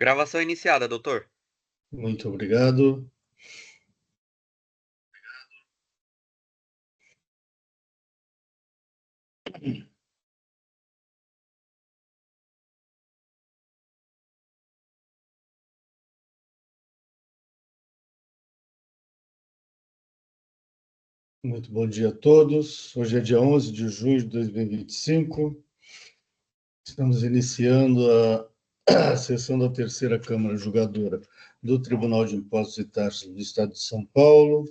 Gravação iniciada, doutor. Muito obrigado. Muito bom dia a todos. Hoje é dia 11 de junho de 2025. Estamos iniciando a sessão da terceira Câmara Julgadora do Tribunal de Impostos e Taxas do Estado de São Paulo.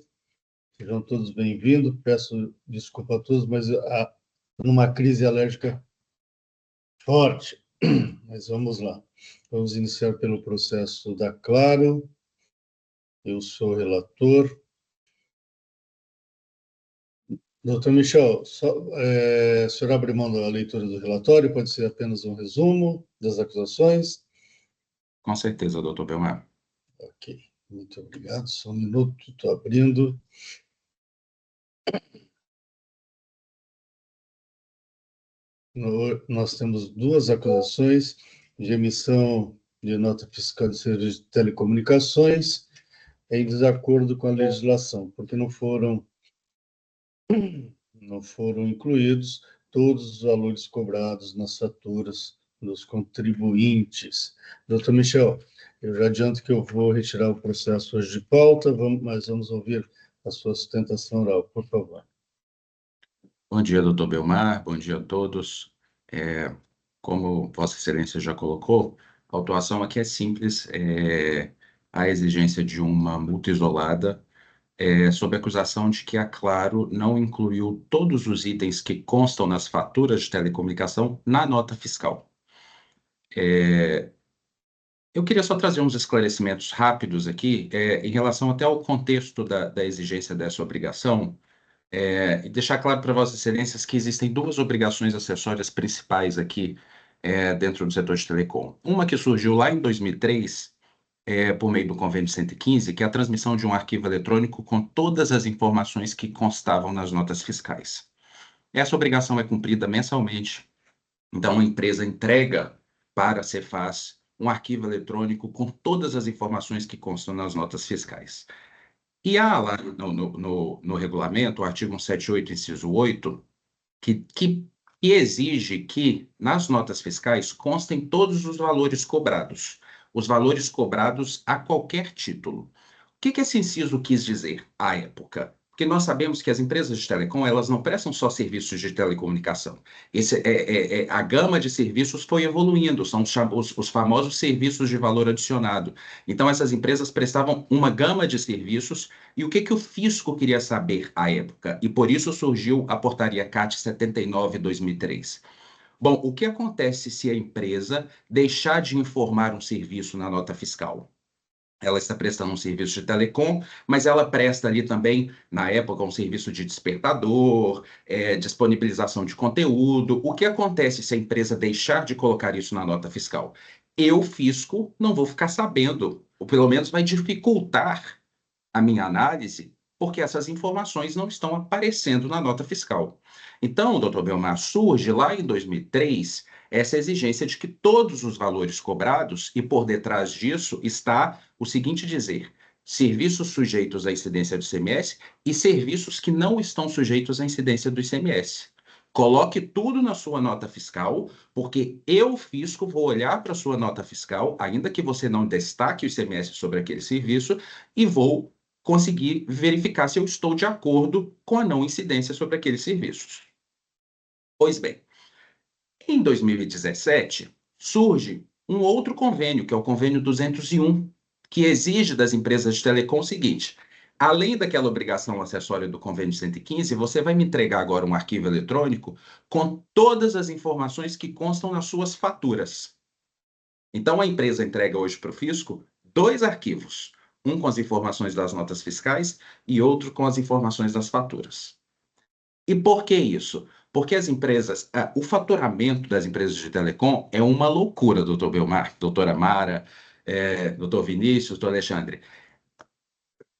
Sejam todos bem-vindos. Peço desculpa a todos, mas há uma crise alérgica forte. Mas vamos lá. Vamos iniciar pelo processo da Claro. Eu sou o relator. Doutor Michel, o senhor abre mão da leitura do relatório, pode ser apenas um resumo das acusações? Com certeza, doutor Belmar. Ok, muito obrigado. Só um minuto, estou abrindo. Nós temos duas acusações de emissão de nota fiscal de serviço de telecomunicações em desacordo com a legislação, porque não foram incluídos todos os valores cobrados nas faturas dos contribuintes. Doutor Michel, eu já adianto que eu vou retirar o processo hoje de pauta, mas vamos ouvir a sua sustentação oral, por favor. Bom dia, doutor Belmar. Bom dia a todos. Como Vossa Excelência já colocou, a autuação aqui é simples, a exigência de uma multa isolada, sob a acusação de que a Claro não incluiu todos os itens que constam nas faturas de telecomunicação na nota fiscal. Eu queria só trazer uns esclarecimentos rápidos aqui, em relação até ao contexto da exigência dessa obrigação, e deixar claro para Vossas Excelências que existem duas obrigações acessórias principais aqui dentro do setor de telecom. Uma que surgiu lá em 2003, por meio do Convênio 115, que é a transmissão de um arquivo eletrônico com todas as informações que constavam nas notas fiscais. Essa obrigação é cumprida mensalmente, então a empresa entrega para a Cefaz um arquivo eletrônico com todas as informações que constam nas notas fiscais. E há lá no regulamento, o artigo 178, inciso 8, que exige que nas notas fiscais constem todos os valores cobrados a qualquer título. O que esse inciso quis dizer à época? Porque nós sabemos que as empresas de telecom, elas não prestam só serviços de telecomunicação. A gama de serviços foi evoluindo, são os famosos serviços de valor adicionado. Então, essas empresas prestavam uma gama de serviços, e o que o fisco queria saber à época? E por isso surgiu a portaria CAT 79/2003. Bom, o que acontece se a empresa deixar de informar um serviço na nota fiscal? Ela está prestando um serviço de telecom, mas ela presta ali também, na época, um serviço de despertador, disponibilização de conteúdo. O que acontece se a empresa deixar de colocar isso na nota fiscal? Eu, fisco, não vou ficar sabendo, ou pelo menos vai dificultar a minha análise, porque essas informações não estão aparecendo na nota fiscal. Então, doutor Belmar, surge lá em 2003 essa exigência de que todos os valores cobrados, e por detrás disso está o seguinte dizer: serviços sujeitos à incidência do ICMS e serviços que não estão sujeitos à incidência do ICMS. Coloque tudo na sua nota fiscal, porque eu, fisco, vou olhar para a sua nota fiscal, ainda que você não destaque o ICMS sobre aquele serviço, e vou conseguir verificar se eu estou de acordo com a não incidência sobre aqueles serviços. Pois bem, em 2017, surge um outro convênio, que é o convênio 201, que exige das empresas de telecom o seguinte: além daquela obrigação acessória do convênio 115, você vai me entregar agora um arquivo eletrônico com todas as informações que constam nas suas faturas. Então, a empresa entrega hoje para o fisco dois arquivos, um com as informações das notas fiscais e outro com as informações das faturas. E por que isso? Porque as empresas, o faturamento das empresas de telecom é uma loucura, doutor Belmar, doutora Mara, doutor Vinícius, doutor Alexandre.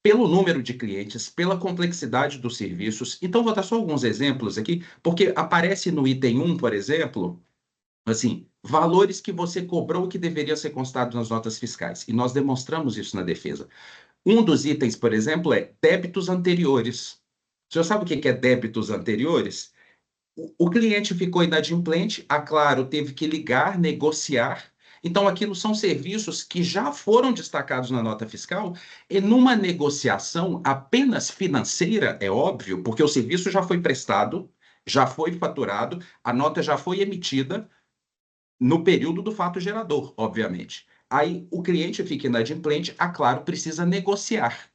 Pelo número de clientes, pela complexidade dos serviços. Então, vou dar só alguns exemplos aqui, porque aparece no item 1, por exemplo, Assim, valores que você cobrou que deveriam ser constados nas notas fiscais. E nós demonstramos isso na defesa. Um dos itens, por exemplo, é débitos anteriores. O senhor sabe o que é débitos anteriores? O cliente ficou inadimplente, a Claro teve que ligar, negociar. Então, aquilo são serviços que já foram destacados na nota fiscal, e numa negociação apenas financeira, é óbvio, porque o serviço já foi prestado, já foi faturado, a nota já foi emitida no período do fato gerador, obviamente. Aí o cliente fica inadimplente, a Claro precisa negociar.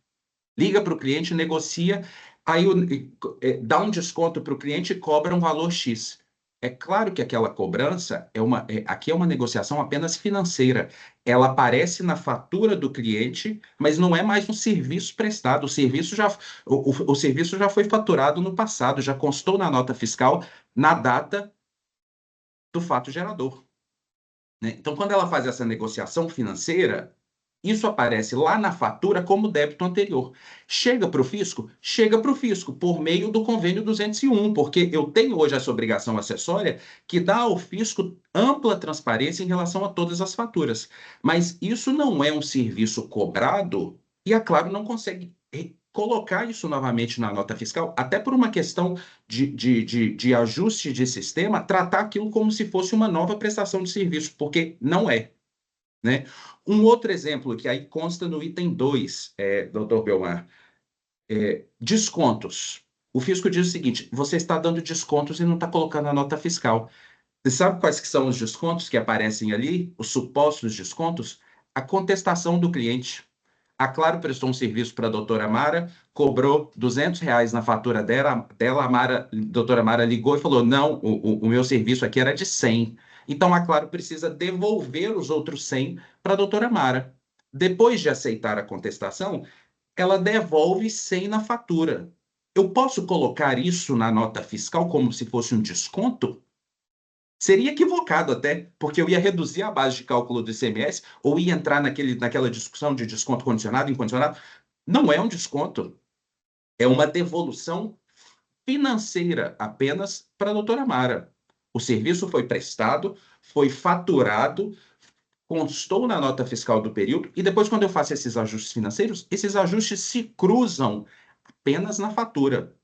Liga para o cliente, negocia, aí dá um desconto para o cliente e cobra um valor X. É claro que aquela cobrança aqui é uma negociação apenas financeira. Ela aparece na fatura do cliente, mas não é mais um serviço prestado. O serviço já foi faturado no passado, já constou na nota fiscal na data do fato gerador, né? Então, quando ela faz essa negociação financeira, isso aparece lá na fatura como débito anterior. Chega para o fisco? Chega para o fisco, por meio do convênio 201, porque eu tenho hoje essa obrigação acessória que dá ao fisco ampla transparência em relação a todas as faturas. Mas isso não é um serviço cobrado e a Claro não consegue colocar isso novamente na nota fiscal, até por uma questão de ajuste de sistema, tratar aquilo como se fosse uma nova prestação de serviço, porque não é, né? Um outro exemplo que aí consta no item 2, doutor Belmar, descontos. O fisco diz o seguinte: você está dando descontos e não está colocando na nota fiscal. Você sabe quais que são os descontos que aparecem ali? Os supostos descontos? A contestação do cliente. A Claro prestou um serviço para a doutora Mara, cobrou R$ 200 na fatura a doutora Mara ligou e falou, não, o meu serviço aqui era de 100. Então, a Claro precisa devolver os outros 100 para a doutora Mara. Depois de aceitar a contestação, ela devolve 100 na fatura. Eu posso colocar isso na nota fiscal como se fosse um desconto? Seria equivocado até, porque eu ia reduzir a base de cálculo do ICMS ou ia entrar naquela discussão de desconto condicionado, incondicionado. Não é um desconto, é uma devolução financeira apenas para a doutora Mara. O serviço foi prestado, foi faturado, constou na nota fiscal do período, e depois, quando eu faço esses ajustes financeiros, esses ajustes se cruzam apenas na fatura.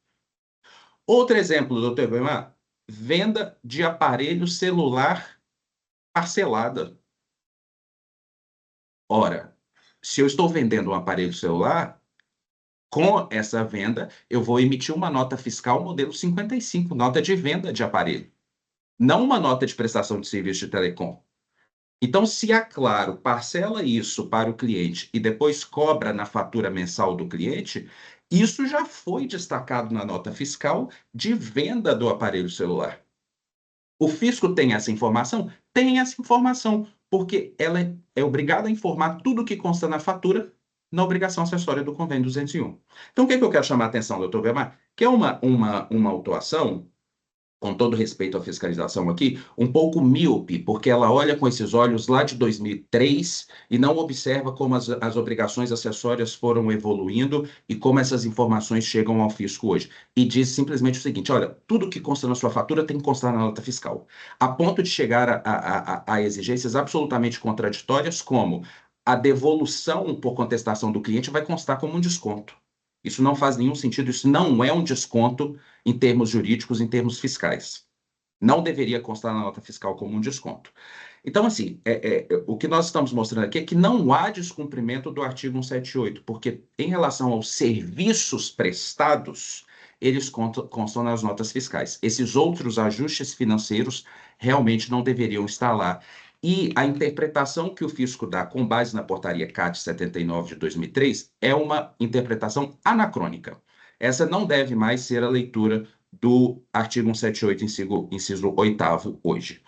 Outro exemplo, doutor Weimar, venda de aparelho celular parcelada. Ora, se eu estou vendendo um aparelho celular, com essa venda, eu vou emitir uma nota fiscal modelo 55, nota de venda de aparelho, não uma nota de prestação de serviço de telecom. Então, se a Claro parcela isso para o cliente e depois cobra na fatura mensal do cliente, isso já foi destacado na nota fiscal de venda do aparelho celular. O fisco tem essa informação? Tem essa informação, porque ela é obrigada a informar tudo o que consta na fatura na obrigação acessória do convênio 201. Então, o que eu quero chamar a atenção, doutor Weimar? Que é uma autuação, com todo respeito à fiscalização aqui, um pouco míope, porque ela olha com esses olhos lá de 2003 e não observa como as obrigações acessórias foram evoluindo e como essas informações chegam ao fisco hoje. E diz simplesmente o seguinte: olha, tudo que consta na sua fatura tem que constar na nota fiscal, a ponto de chegar a exigências absolutamente contraditórias, como a devolução por contestação do cliente vai constar como um desconto. Isso não faz nenhum sentido, isso não é um desconto em termos jurídicos, em termos fiscais. Não deveria constar na nota fiscal como um desconto. Então, assim, o que nós estamos mostrando aqui é que não há descumprimento do artigo 178, porque em relação aos serviços prestados, eles constam nas notas fiscais. Esses outros ajustes financeiros realmente não deveriam estar lá. E a interpretação que o fisco dá com base na portaria CAT 79 de 2003 é uma interpretação anacrônica. Essa não deve mais ser a leitura do artigo 178, inciso 8º, hoje.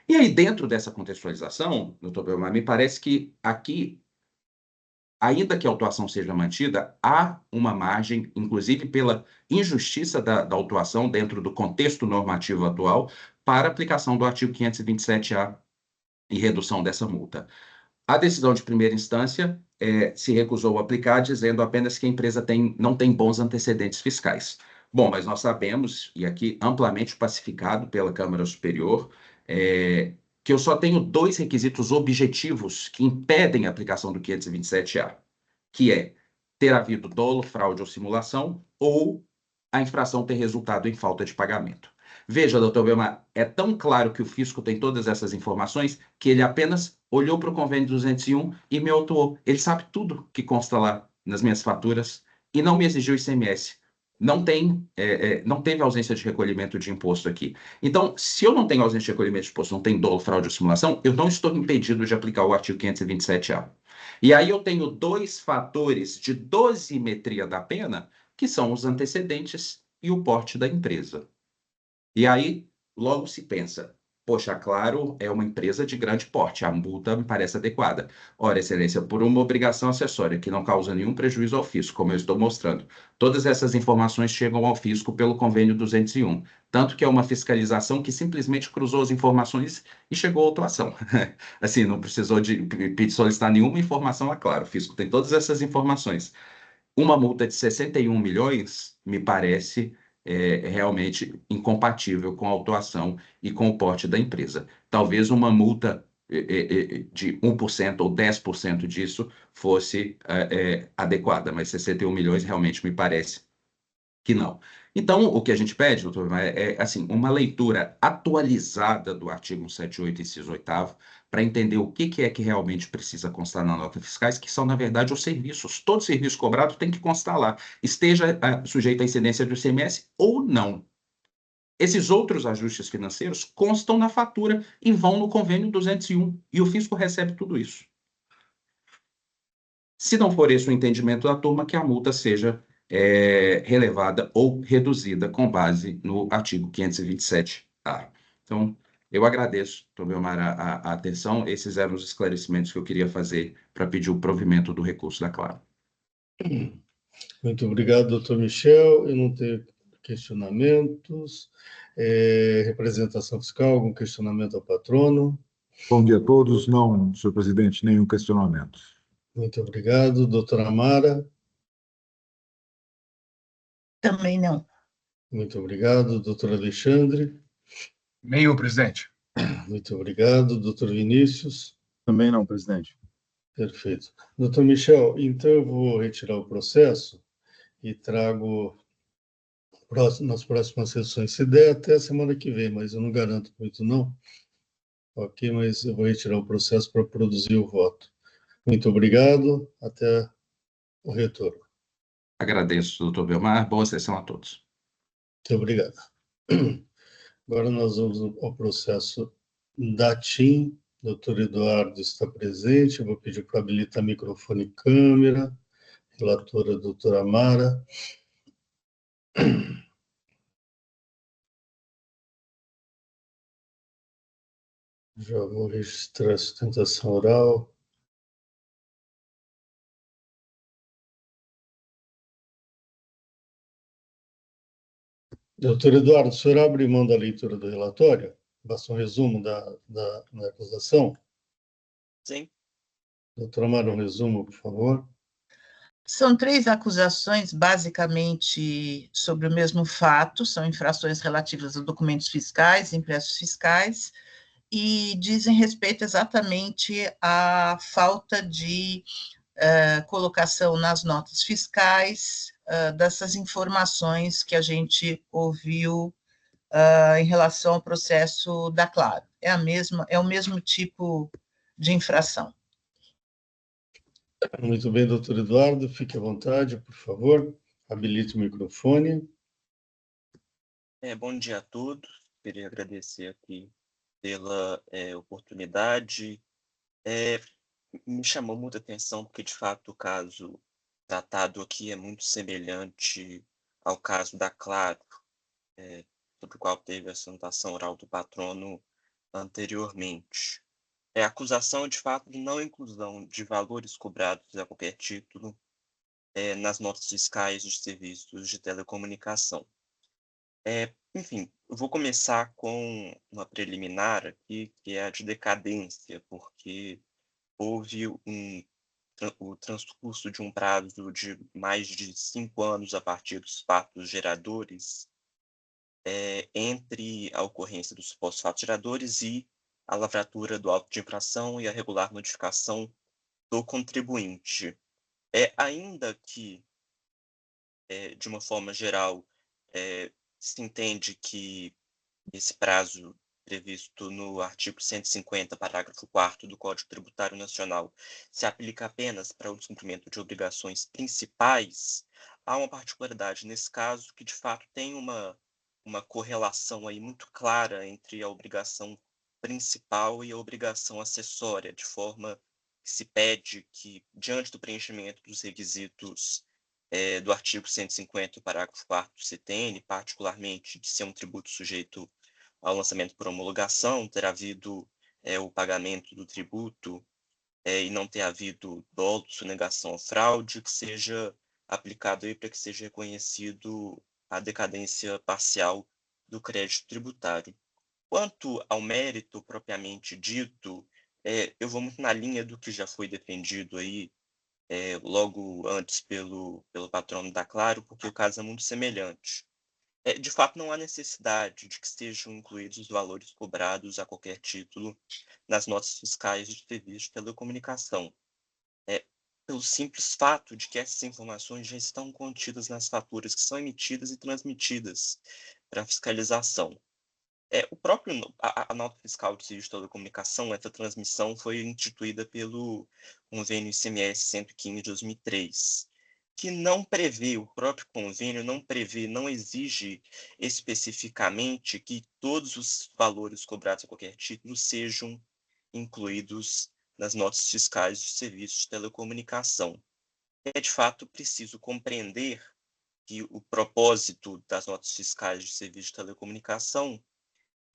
E aí, dentro dessa contextualização, doutor Belmar, me parece que aqui, ainda que a autuação seja mantida, há uma margem, inclusive pela injustiça da autuação dentro do contexto normativo atual, para aplicação do artigo 527-A e redução dessa multa. A decisão de primeira instância se recusou a aplicar, dizendo apenas que a empresa não tem bons antecedentes fiscais. Bom, mas nós sabemos, e aqui amplamente pacificado pela Câmara Superior, que eu só tenho dois requisitos objetivos que impedem a aplicação do 527-A, que é ter havido dolo, fraude ou simulação, ou a infração ter resultado em falta de pagamento. Veja, doutor Belmar, é tão claro que o fisco tem todas essas informações que ele apenas olhou para o convênio 201 e me autuou. Ele sabe tudo que consta lá nas minhas faturas e não me exigiu ICMS. Não teve ausência de recolhimento de imposto aqui. Então, se eu não tenho ausência de recolhimento de imposto, não tem dolo, fraude ou simulação, eu não estou impedido de aplicar o artigo 527-A. E aí eu tenho dois fatores de dosimetria da pena, que são os antecedentes e o porte da empresa. E aí, logo se pensa, poxa, claro, é uma empresa de grande porte, a multa me parece adequada. Ora, excelência, por uma obrigação acessória que não causa nenhum prejuízo ao fisco, como eu estou mostrando, todas essas informações chegam ao fisco pelo convênio 201, tanto que é uma fiscalização que simplesmente cruzou as informações e chegou à autuação. Assim, não precisou de solicitar nenhuma informação, é claro, o fisco tem todas essas informações. Uma multa de 61 milhões me parece realmente incompatível com a autuação e com o porte da empresa. Talvez uma multa de 1% ou 10% disso fosse adequada, mas 61 milhões realmente me parece que não. Então, o que a gente pede, doutor, assim, uma leitura atualizada do artigo 178, inciso 8º, para entender o que é que realmente precisa constar na nota fiscais, que são, na verdade, os serviços. Todo serviço cobrado tem que constar lá, esteja sujeito à incidência do ICMS ou não. Esses outros ajustes financeiros constam na fatura e vão no convênio 201, e o fisco recebe tudo isso. Se não for esse o entendimento da turma, que a multa seja relevada ou reduzida com base no artigo 527-A. Então, eu agradeço, doutor Belmar, a atenção. Esses eram os esclarecimentos que eu queria fazer para pedir o provimento do recurso da Claro. Muito obrigado, doutor Michel. Eu não tenho questionamentos. Representação fiscal, algum questionamento ao patrono? Bom dia a todos. Não, senhor presidente, nenhum questionamento. Muito obrigado. Doutora Amara? Também não. Muito obrigado. Doutor Alexandre? Nenhum, presidente. Muito obrigado. Doutor Vinícius? Também não, presidente. Perfeito. Doutor Michel, então eu vou retirar o processo e trago nas próximas sessões, se der até a semana que vem, mas eu não garanto muito não. Ok, mas eu vou retirar o processo para produzir o voto. Muito obrigado, até o retorno. Agradeço, doutor Belmar. Boa sessão a todos. Muito obrigado. Agora nós vamos ao processo da TIM. Doutor Eduardo está presente. Eu vou pedir para habilitar microfone e câmera. Relatora, doutora Amara. Já vou registrar a sustentação oral. Doutor Eduardo, o senhor abre mão da leitura do relatório? Basta um resumo da acusação? Sim. Doutora Amara, um resumo, por favor. São 3 acusações, basicamente, sobre o mesmo fato, são infrações relativas a documentos fiscais, impressos fiscais, e dizem respeito exatamente à falta de colocação nas notas fiscais dessas informações que a gente ouviu em relação ao processo da Claro. É o mesmo tipo de infração. Muito bem, doutor Eduardo, fique à vontade, por favor. Habilite o microfone. Bom dia a todos. Queria agradecer aqui pela oportunidade. Me chamou muita atenção porque, de fato, o caso tratado aqui é muito semelhante ao caso da Claro, sobre o qual teve a sustentação oral do patrono anteriormente. A acusação, de fato, de não inclusão de valores cobrados a qualquer título nas notas fiscais de serviços de telecomunicação. Enfim, eu vou começar com uma preliminar aqui, que é a de decadência, porque houve o transcurso de um prazo de mais de 5 anos a partir dos fatos geradores, entre a ocorrência dos supostos fatos geradores e a lavratura do auto de infração e a regular notificação do contribuinte. Ainda que, de uma forma geral, se entende que esse prazo previsto no artigo 150, parágrafo 4º do Código Tributário Nacional, se aplica apenas para o descumprimento de obrigações principais, há uma particularidade nesse caso que, de fato, tem uma correlação aí muito clara entre a obrigação principal e a obrigação acessória, de forma que se pede que, diante do preenchimento dos requisitos do artigo 150, parágrafo 4º do CTN, particularmente de ser um tributo sujeito ao lançamento por homologação, ter havido o pagamento do tributo e não ter havido dolo, sonegação ou fraude, que seja aplicado aí para que seja reconhecido a decadência parcial do crédito tributário. Quanto ao mérito propriamente dito, eu vou muito na linha do que já foi defendido aí logo antes pelo patrono da Claro, porque o caso é muito semelhante. De fato, não há necessidade de que sejam incluídos os valores cobrados a qualquer título nas notas fiscais de serviço de telecomunicação. Pelo simples fato de que essas informações já estão contidas nas faturas que são emitidas e transmitidas para fiscalização. A nota fiscal de serviço de telecomunicação, essa transmissão foi instituída pelo convênio ICMS 115 de 2003. Que não prevê, o próprio convênio não prevê, não exige especificamente que todos os valores cobrados a qualquer título sejam incluídos nas notas fiscais de serviços de telecomunicação. De fato, preciso compreender que o propósito das notas fiscais de serviços de telecomunicação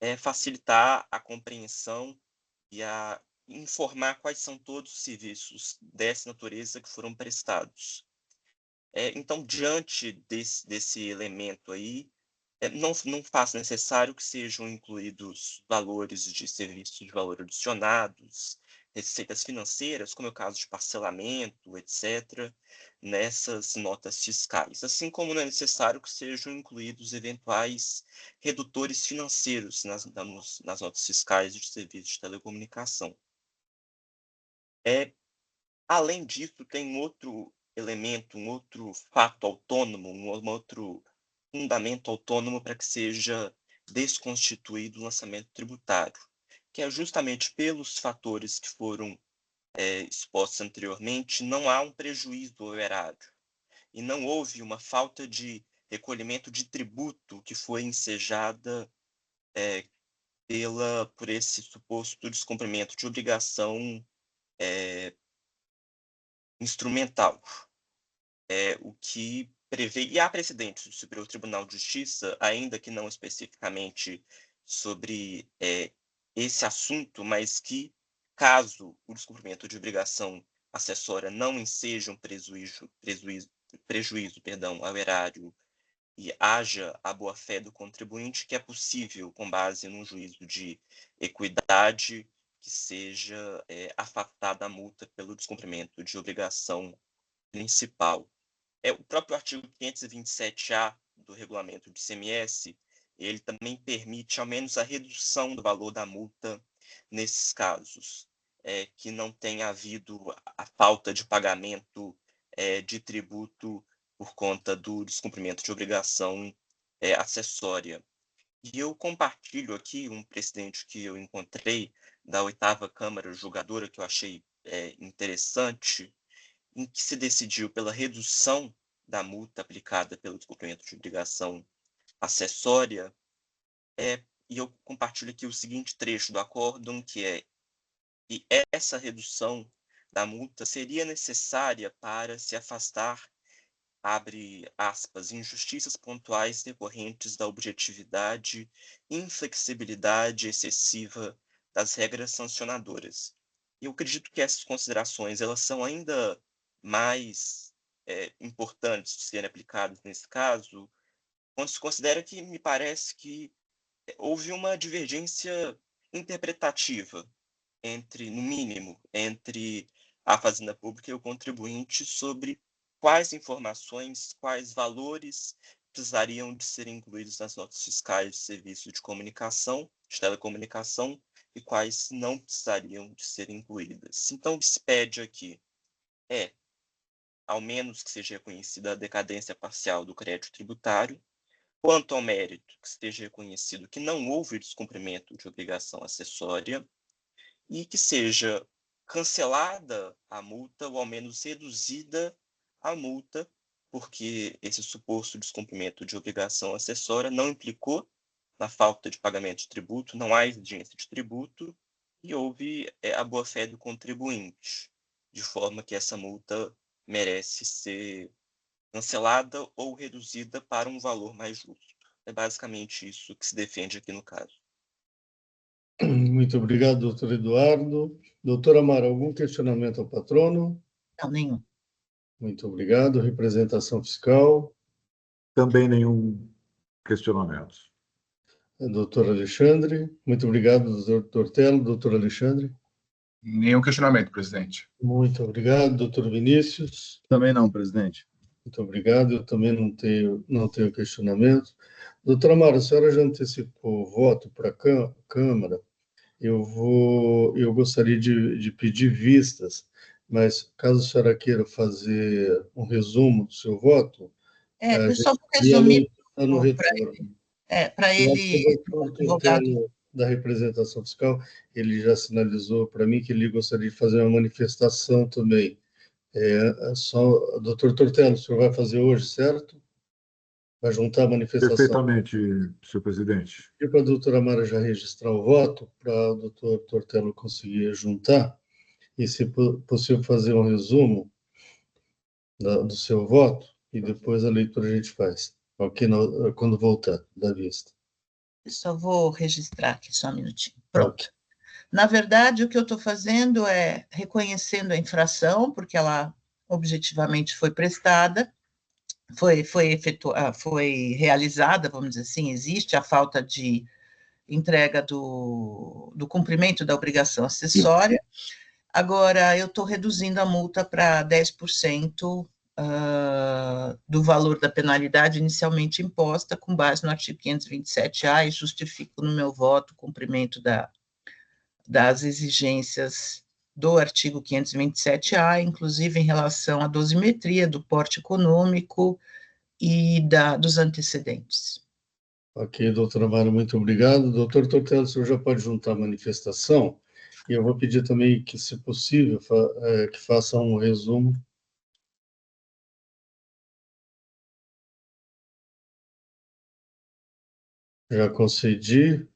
é facilitar a compreensão e a informar quais são todos os serviços dessa natureza que foram prestados. Então, diante desse elemento aí, não faz necessário que sejam incluídos valores de serviços de valor adicionados, receitas financeiras, como é o caso de parcelamento, etc., nessas notas fiscais, assim como não é necessário que sejam incluídos eventuais redutores financeiros nas notas fiscais de serviços de telecomunicação. Além disso, tem um outro elemento, um outro fato autônomo, um outro fundamento autônomo para que seja desconstituído o lançamento tributário, que é justamente pelos fatores que foram expostos anteriormente, não há um prejuízo ao erário e não houve uma falta de recolhimento de tributo que foi ensejada por esse suposto descumprimento de obrigação instrumental. O que prevê, e há precedentes do Superior Tribunal de Justiça, ainda que não especificamente sobre esse assunto, mas que, caso o descumprimento de obrigação acessória não enseja um prejuízo ao erário e haja a boa-fé do contribuinte, que é possível, com base num juízo de equidade, que seja afastada a multa pelo descumprimento de obrigação principal. O próprio artigo 527-A do regulamento de ICMS, ele também permite ao menos a redução do valor da multa nesses casos, que não tenha havido a falta de pagamento de tributo por conta do descumprimento de obrigação acessória. E eu compartilho aqui um precedente que eu encontrei da 8ª Câmara Julgadora, que eu achei interessante, em que se decidiu pela redução da multa aplicada pelo descumprimento de obrigação acessória, e eu compartilho aqui o seguinte trecho do acórdão, que essa redução da multa seria necessária para se afastar, abre aspas, injustiças pontuais decorrentes da objetividade e inflexibilidade excessiva das regras sancionadoras. Eu acredito que essas considerações elas são ainda mais importantes de serem aplicadas nesse caso, quando se considera que me parece que houve uma divergência interpretativa no mínimo, entre a Fazenda Pública e o contribuinte sobre quais informações, quais valores precisariam de ser incluídos nas notas fiscais de serviço de comunicação, de telecomunicação, e quais não precisariam de ser incluídas. Então, o que se pede aqui é, ao menos que seja reconhecida a decadência parcial do crédito tributário, quanto ao mérito, que esteja reconhecido que não houve descumprimento de obrigação acessória e que seja cancelada a multa ou ao menos reduzida a multa, porque esse suposto descumprimento de obrigação acessória não implicou na falta de pagamento de tributo, não há exigência de tributo e houve a boa-fé do contribuinte, de forma que essa multa merece ser cancelada ou reduzida para um valor mais justo. É basicamente isso que se defende aqui no caso. Muito obrigado, doutor Eduardo. Doutora Mara, algum questionamento ao patrono? Não, nenhum. Muito obrigado. Representação fiscal. Também nenhum questionamento. Doutor Alexandre. Muito obrigado, doutor Tortello. Doutor Alexandre. Nenhum questionamento, presidente. Muito obrigado, doutor Vinícius. Também não, presidente. Muito obrigado. Eu também não tenho questionamento. Doutora Mara, a senhora já antecipou o voto para a Câmara. Eu gostaria de pedir vistas, mas caso a senhora queira fazer um resumo do seu voto, Eu só vou ia resumir no retorno. para ele, O advogado. Tortello da representação fiscal, ele já sinalizou para mim que ele gostaria de fazer uma manifestação também. O doutor Tortello, o senhor vai fazer hoje, certo? Vai juntar a manifestação. Perfeitamente, senhor presidente. E para a doutora Mara já registrar o voto, para o doutor Tortello conseguir juntar, e se possível fazer um resumo do seu voto, e depois a leitura a gente faz, ok? Quando voltar da vista. Eu só vou registrar aqui, só um minutinho. Pronto. Okay. Na verdade, o que eu estou fazendo é reconhecendo a infração, porque ela objetivamente foi prestada, foi realizada, vamos dizer assim, existe a falta de entrega do cumprimento da obrigação acessória. Agora, eu estou reduzindo a multa para 10% do valor da penalidade inicialmente imposta, com base no artigo 527-A, e justifico no meu voto o cumprimento das exigências do artigo 527-A, inclusive em relação à dosimetria, do porte econômico e dos antecedentes. Ok, doutora Mara, muito obrigado. Doutor Tortello, o senhor já pode juntar a manifestação, e eu vou pedir também que, se possível, que faça um resumo. Já concedi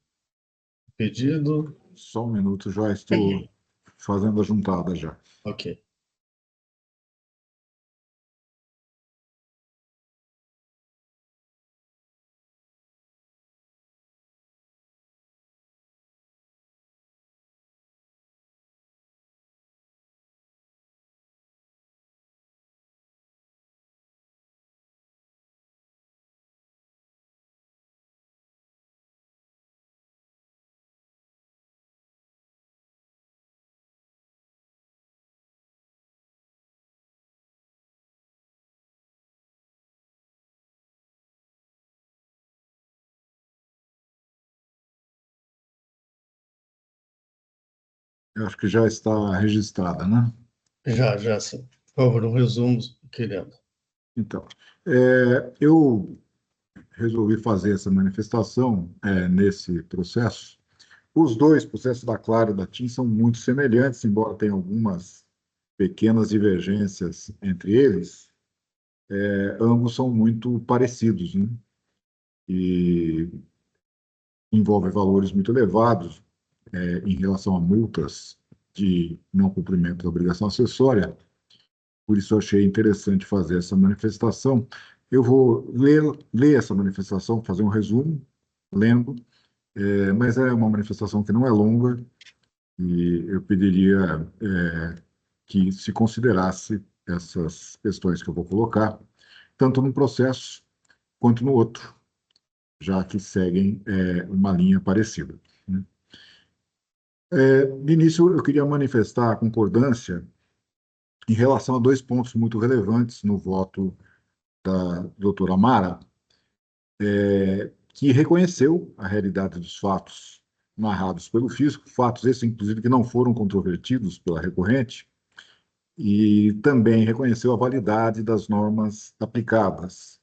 o pedido. Só um minuto, já estou fazendo a juntada já. Ok. Eu acho que já está registrada, né? Já, sim. Por favor, um resumo, querendo. Então, eu resolvi fazer essa manifestação nesse processo. Os dois processos da Claro e da TIM são muito semelhantes, embora tenham algumas pequenas divergências entre eles, ambos são muito parecidos, né? E envolvem valores muito elevados em relação a multas de não cumprimento da obrigação acessória. Por isso eu achei interessante fazer essa manifestação. Eu vou ler essa manifestação, fazer um resumo, lendo, mas é uma manifestação que não é longa, e eu pediria que se considerasse essas questões que eu vou colocar, tanto no processo quanto no outro, já que seguem uma linha parecida, né? De início, eu queria manifestar a concordância em relação a dois pontos muito relevantes no voto da doutora Mara, que reconheceu a realidade dos fatos narrados pelo fisco, fatos esses, inclusive, que não foram controvertidos pela recorrente, e também reconheceu a validade das normas aplicadas.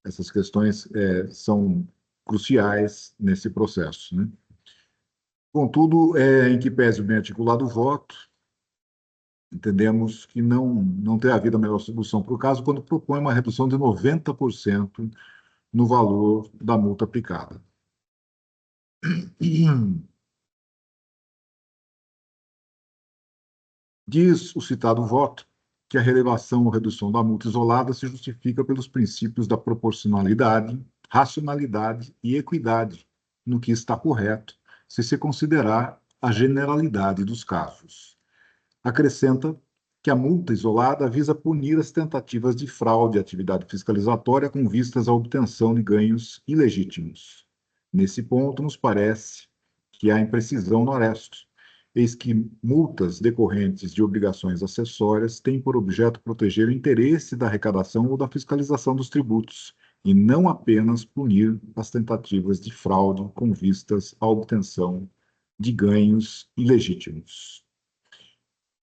Essas questões são cruciais nesse processo, né? Contudo, em que pese o bem articulado voto, entendemos que não tem havido a melhor solução para o caso quando propõe uma redução de 90% no valor da multa aplicada. Diz o citado voto que a relevação ou redução da multa isolada se justifica pelos princípios da proporcionalidade, racionalidade e equidade, no que está correto, se considerar a generalidade dos casos. Acrescenta que a multa isolada visa punir as tentativas de fraude à atividade fiscalizatória com vistas à obtenção de ganhos ilegítimos. Nesse ponto, nos parece que há imprecisão no aresto, eis que multas decorrentes de obrigações acessórias têm por objeto proteger o interesse da arrecadação ou da fiscalização dos tributos, e não apenas punir as tentativas de fraude com vistas à obtenção de ganhos ilegítimos.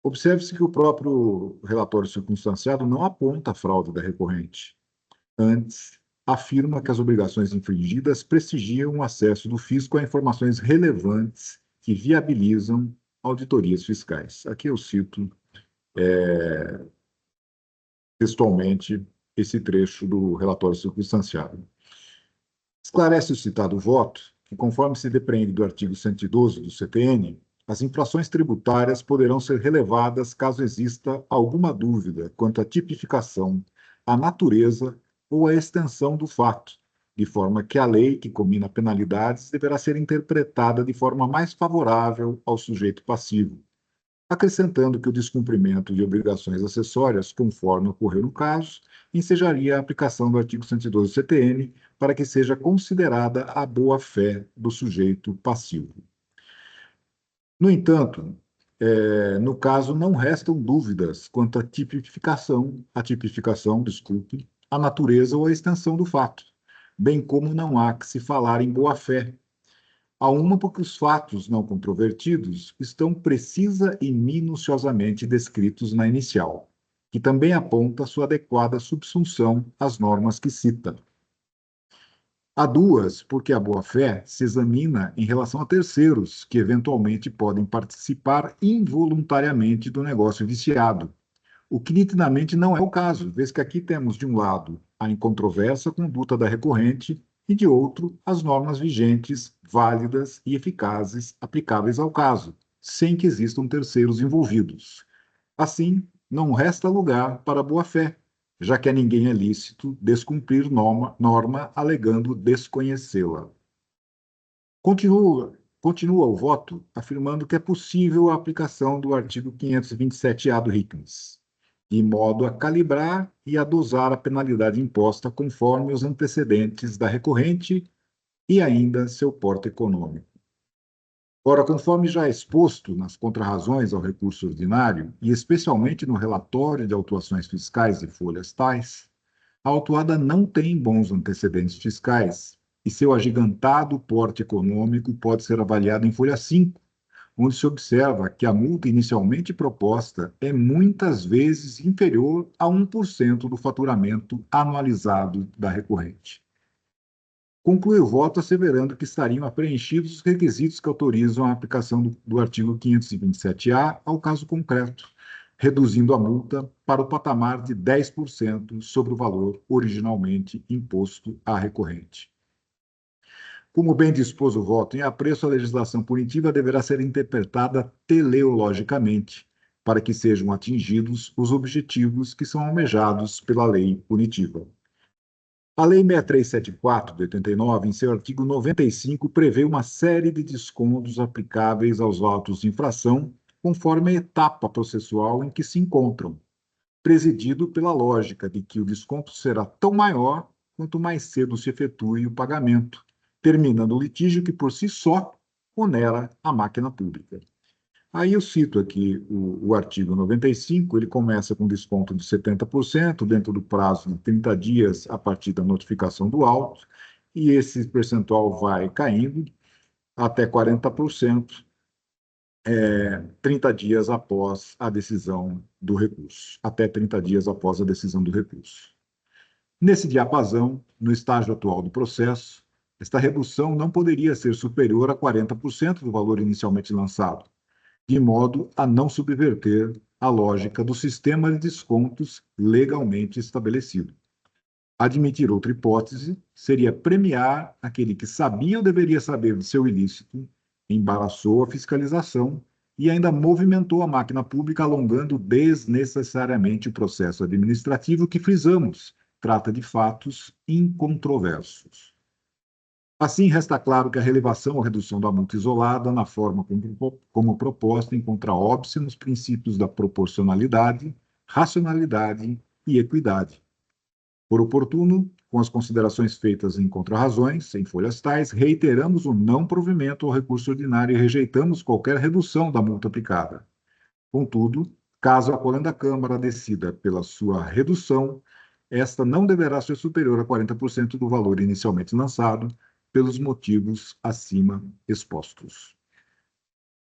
Observe-se que o próprio relatório circunstanciado não aponta a fraude da recorrente. Antes, afirma que as obrigações infringidas prestigiam o acesso do fisco a informações relevantes que viabilizam auditorias fiscais. Aqui eu cito textualmente esse trecho do relatório circunstanciado. Esclarece o citado voto que, conforme se depreende do artigo 112 do CTN, as infrações tributárias poderão ser relevadas caso exista alguma dúvida quanto à tipificação, à natureza ou à extensão do fato, de forma que a lei que comina penalidades deverá ser interpretada de forma mais favorável ao sujeito passivo, acrescentando que o descumprimento de obrigações acessórias, conforme ocorreu no caso, ensejaria a aplicação do artigo 112 do CTN para que seja considerada a boa-fé do sujeito passivo. No entanto, no caso, não restam dúvidas quanto à tipificação, a natureza ou a extensão do fato, bem como não há que se falar em boa-fé. Há uma porque os fatos não controvertidos estão precisa e minuciosamente descritos na inicial, que também aponta sua adequada subsunção às normas que cita. Há duas, porque a boa-fé se examina em relação a terceiros que eventualmente podem participar involuntariamente do negócio viciado, o que nitidamente não é o caso, vez que aqui temos, de um lado, a incontroversa conduta da recorrente e, de outro, as normas vigentes, válidas e eficazes aplicáveis ao caso, sem que existam terceiros envolvidos. Assim, não resta lugar para a boa-fé, já que a ninguém é lícito descumprir norma alegando desconhecê-la. Continua o voto afirmando que é possível a aplicação do artigo 527-A do RICMES, de modo a calibrar e a dosar a penalidade imposta conforme os antecedentes da recorrente e ainda seu porte econômico. Ora, conforme já exposto nas contrarrazões ao recurso ordinário, e especialmente no relatório de autuações fiscais e folhas tais, a autuada não tem bons antecedentes fiscais e seu agigantado porte econômico pode ser avaliado em folha 5, onde se observa que a multa inicialmente proposta é muitas vezes inferior a 1% do faturamento anualizado da recorrente. Conclui o voto asseverando que estariam preenchidos os requisitos que autorizam a aplicação do artigo 527-A ao caso concreto, reduzindo a multa para o patamar de 10% sobre o valor originalmente imposto à recorrente. Como bem dispôs o voto em apreço, a legislação punitiva deverá ser interpretada teleologicamente, para que sejam atingidos os objetivos que são almejados pela lei punitiva. A Lei 6374, de 89, em seu artigo 95, prevê uma série de descontos aplicáveis aos autos de infração, conforme a etapa processual em que se encontram, presidido pela lógica de que o desconto será tão maior quanto mais cedo se efetue o pagamento, terminando o litígio que, por si só, onera a máquina pública. Aí eu cito aqui o artigo 95, ele começa com desconto de 70% dentro do prazo de 30 dias a partir da notificação do auto, e esse percentual vai caindo até 40%, 30 dias após a decisão do recurso, até 30 dias após a decisão do recurso. Nesse diapasão, no estágio atual do processo, esta redução não poderia ser superior a 40% do valor inicialmente lançado, de modo a não subverter a lógica do sistema de descontos legalmente estabelecido. Admitir outra hipótese seria premiar aquele que sabia ou deveria saber de seu ilícito, embaraçou a fiscalização e ainda movimentou a máquina pública, alongando desnecessariamente o processo administrativo que, frisamos, trata de fatos incontroversos. Assim, resta claro que a relevação ou redução da multa isolada, na forma como proposta, encontra óbice nos princípios da proporcionalidade, racionalidade e equidade. Por oportuno, com as considerações feitas em contrarrazões, em folhas tais, reiteramos o não provimento ao recurso ordinário e rejeitamos qualquer redução da multa aplicada. Contudo, caso a Corante da Câmara decida pela sua redução, esta não deverá ser superior a 40% do valor inicialmente lançado, pelos motivos acima expostos.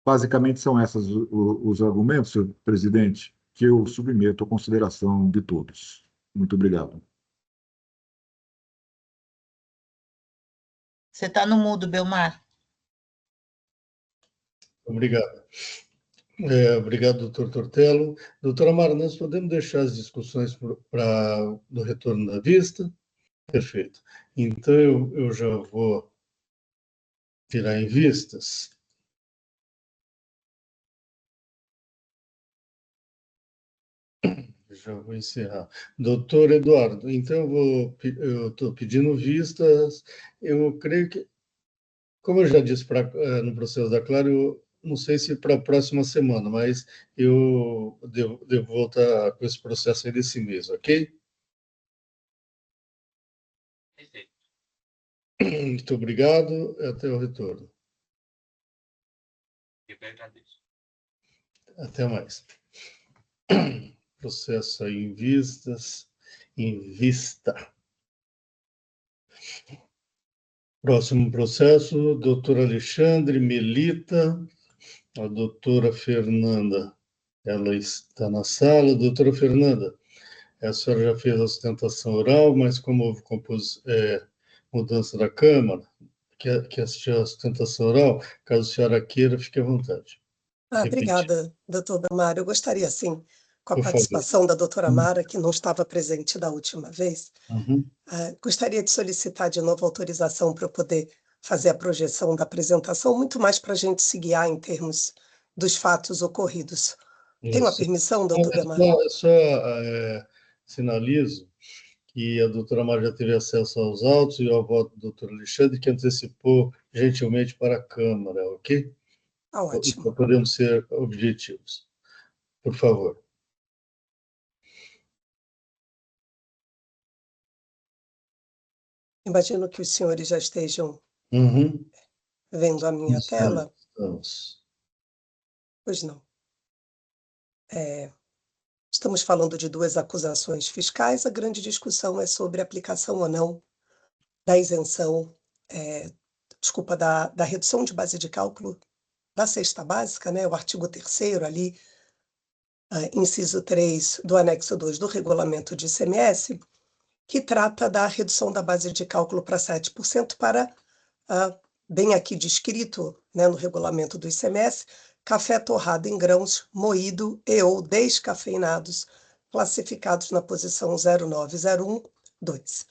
Basicamente, são esses os argumentos, senhor presidente, que eu submeto à consideração de todos. Muito obrigado. Você está no mudo, Belmar. Obrigado. Obrigado, doutor Tortello. Doutora Mara, nós podemos deixar as discussões do retorno da vista? Perfeito. Então, eu já vou tirar em vistas. Já vou encerrar. Doutor Eduardo, então eu estou pedindo vistas. Eu creio que, como eu já disse no processo da Claro, eu não sei se para a próxima semana, mas eu devo voltar com esse processo aí desse mês, ok? Muito obrigado. Até o retorno. Eu que agradeço. Até mais. Processo aí em vistas, em vista. Próximo processo, doutor Alexandre, Melita, a doutora Fernanda, ela está na sala. Doutora Fernanda, a senhora já fez a sustentação oral, mas como houve mudança da Câmara, que assistiu a sustentação oral, caso a senhora queira, fique à vontade. Obrigada, doutor Belmar. Eu gostaria, sim, com a Por favor. participação da doutora Mara, que não estava presente da última vez, Uhum. gostaria de solicitar de novo autorização para eu poder fazer a projeção da apresentação, muito mais para a gente se guiar em termos dos fatos ocorridos. Tenho a Isso. permissão, doutor Belmar? Só sinalizo que a doutora Mara já teve acesso aos autos e ao voto do doutor Alexandre, que antecipou gentilmente para a Câmara, ok? Ótimo. Então, podemos ser objetivos. Por favor. Imagino que os senhores já estejam vendo a minha tela. Estamos. Pois não. Estamos falando de duas acusações fiscais. A grande discussão é sobre a aplicação ou não da isenção, da redução de base de cálculo da cesta básica, né, o artigo 3º ali, inciso 3 do anexo 2 do regulamento de ICMS, que trata da redução da base de cálculo para 7% para, bem aqui descrito, né, no regulamento do ICMS, café torrado em grãos, moído e ou descafeinados, classificados na posição 09012.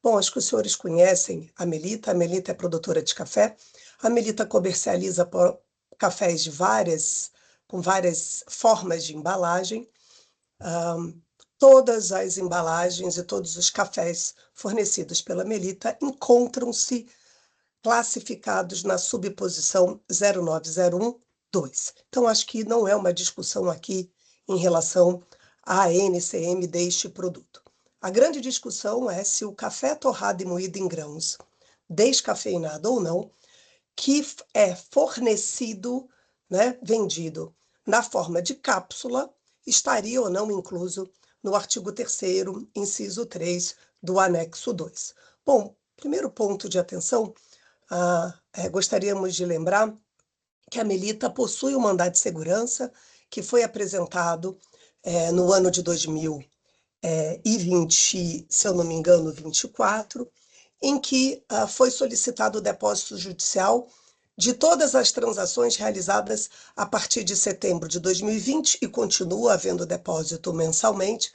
Bom, acho que os senhores conhecem a Melita. A Melita é produtora de café. A Melita comercializa cafés com várias formas de embalagem. Todas as embalagens e todos os cafés fornecidos pela Melita encontram-se classificados na subposição 09012. Então, acho que não é uma discussão aqui em relação à NCM deste produto. A grande discussão é se o café torrado e moído em grãos, descafeinado ou não, que é fornecido, né, vendido na forma de cápsula, estaria ou não incluso no artigo 3º, inciso 3 do anexo 2. Bom, primeiro ponto de atenção, gostaríamos de lembrar que a Melita possui um mandado de segurança que foi apresentado no ano de 2020, se eu não me engano, 24, em que foi solicitado o depósito judicial de todas as transações realizadas a partir de setembro de 2020 e continua havendo depósito mensalmente,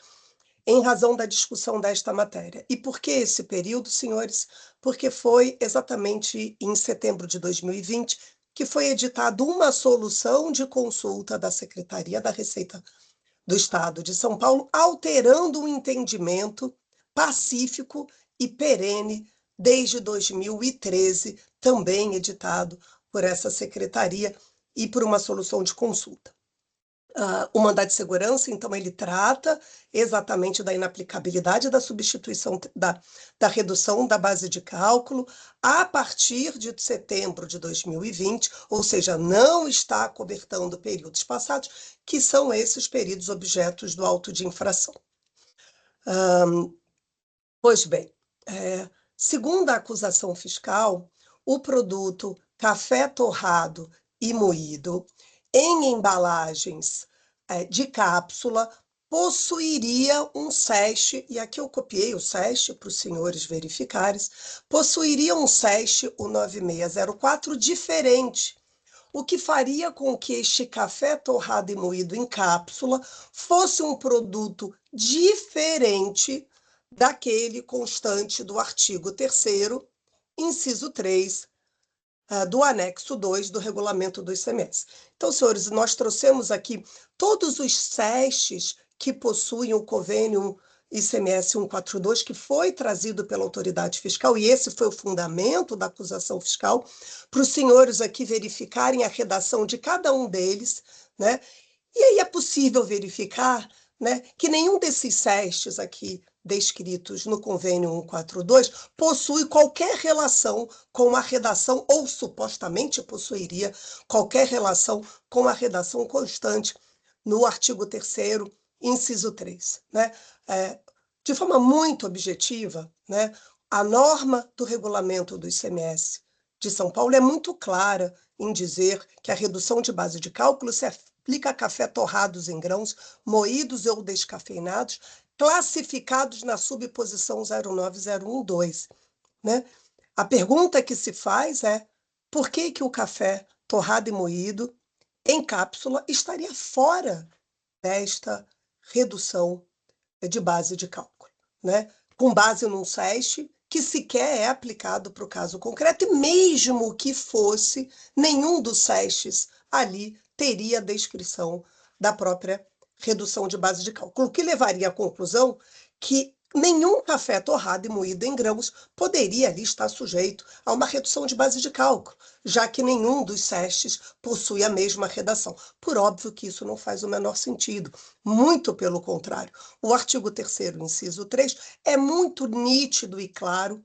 em razão da discussão desta matéria. E por que esse período, senhores? Porque foi exatamente em setembro de 2020 que foi editada uma solução de consulta da Secretaria da Receita do Estado de São Paulo, alterando um entendimento pacífico e perene desde 2013, também editado por essa secretaria e por uma solução de consulta. O mandado de segurança, então, ele trata exatamente da inaplicabilidade da substituição, da redução da base de cálculo a partir de setembro de 2020, ou seja, não está cobertando períodos passados, que são esses períodos objetos do auto de infração. Pois bem, segundo a acusação fiscal, o produto café torrado e moído em embalagens de cápsula possuiria um SEST, e aqui eu copiei o SEST para os senhores verificarem, possuiria um SEST, o 9604, diferente, o que faria com que este café torrado e moído em cápsula fosse um produto diferente daquele constante do artigo 3º, inciso 3, do anexo 2 do regulamento do ICMS. Então, senhores, nós trouxemos aqui todos os SESTs que possuem o convênio ICMS 142, que foi trazido pela autoridade fiscal, e esse foi o fundamento da acusação fiscal, para os senhores aqui verificarem a redação de cada um deles, né? E aí é possível verificar, né, que nenhum desses SESTs aqui descritos no convênio 142 possui qualquer relação com a redação, ou supostamente possuiria qualquer relação com a redação constante no artigo 3º, inciso 3. Né? De forma muito objetiva, né, a norma do regulamento do ICMS de São Paulo é muito clara em dizer que a redução de base de cálculo se aplica a café torrados em grãos, moídos ou descafeinados, classificados na subposição 09012. Né? A pergunta que se faz é: por que o café torrado e moído em cápsula estaria fora desta redução de base de cálculo, né? Com base num SEST que sequer é aplicado para o caso concreto, e mesmo que fosse, nenhum dos SESTs ali teria a descrição da própria redução de base de cálculo, o que levaria à conclusão que nenhum café torrado e moído em grãos poderia ali estar sujeito a uma redução de base de cálculo, já que nenhum dos SESTs possui a mesma redação. Por óbvio que isso não faz o menor sentido, muito pelo contrário. O artigo 3º, inciso 3, é muito nítido e claro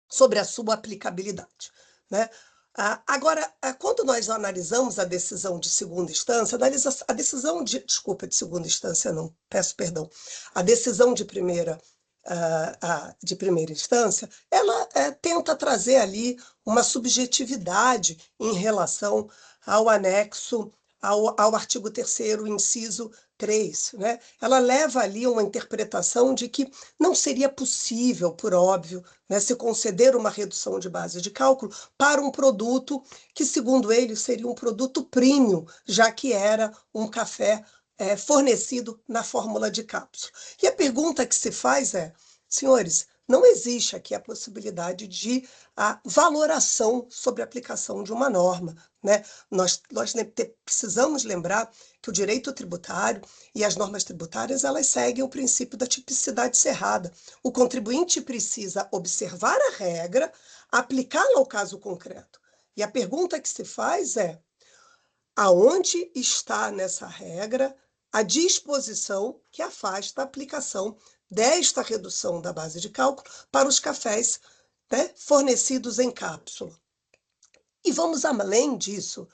sobre a sua aplicabilidade, né? Agora, quando nós analisamos a decisão de segunda instância, a decisão de segunda instância não, peço perdão, a decisão de primeira instância, ela tenta trazer ali uma subjetividade em relação ao anexo, ao artigo 3º, inciso 3, né? Ela leva ali uma interpretação de que não seria possível, por óbvio, né, se conceder uma redução de base de cálculo para um produto que, segundo ele, seria um produto premium, já que era um café fornecido na fórmula de cápsula. E a pergunta que se faz é: senhores, não existe aqui a possibilidade de valoração sobre a aplicação de uma norma, né? Nós precisamos lembrar que o direito tributário e as normas tributárias, elas seguem o princípio da tipicidade cerrada. O contribuinte precisa observar a regra, aplicá-la ao caso concreto. E a pergunta que se faz é: aonde está nessa regra a disposição que afasta a aplicação desta redução da base de cálculo para os cafés, né, fornecidos em cápsula? E vamos além disso.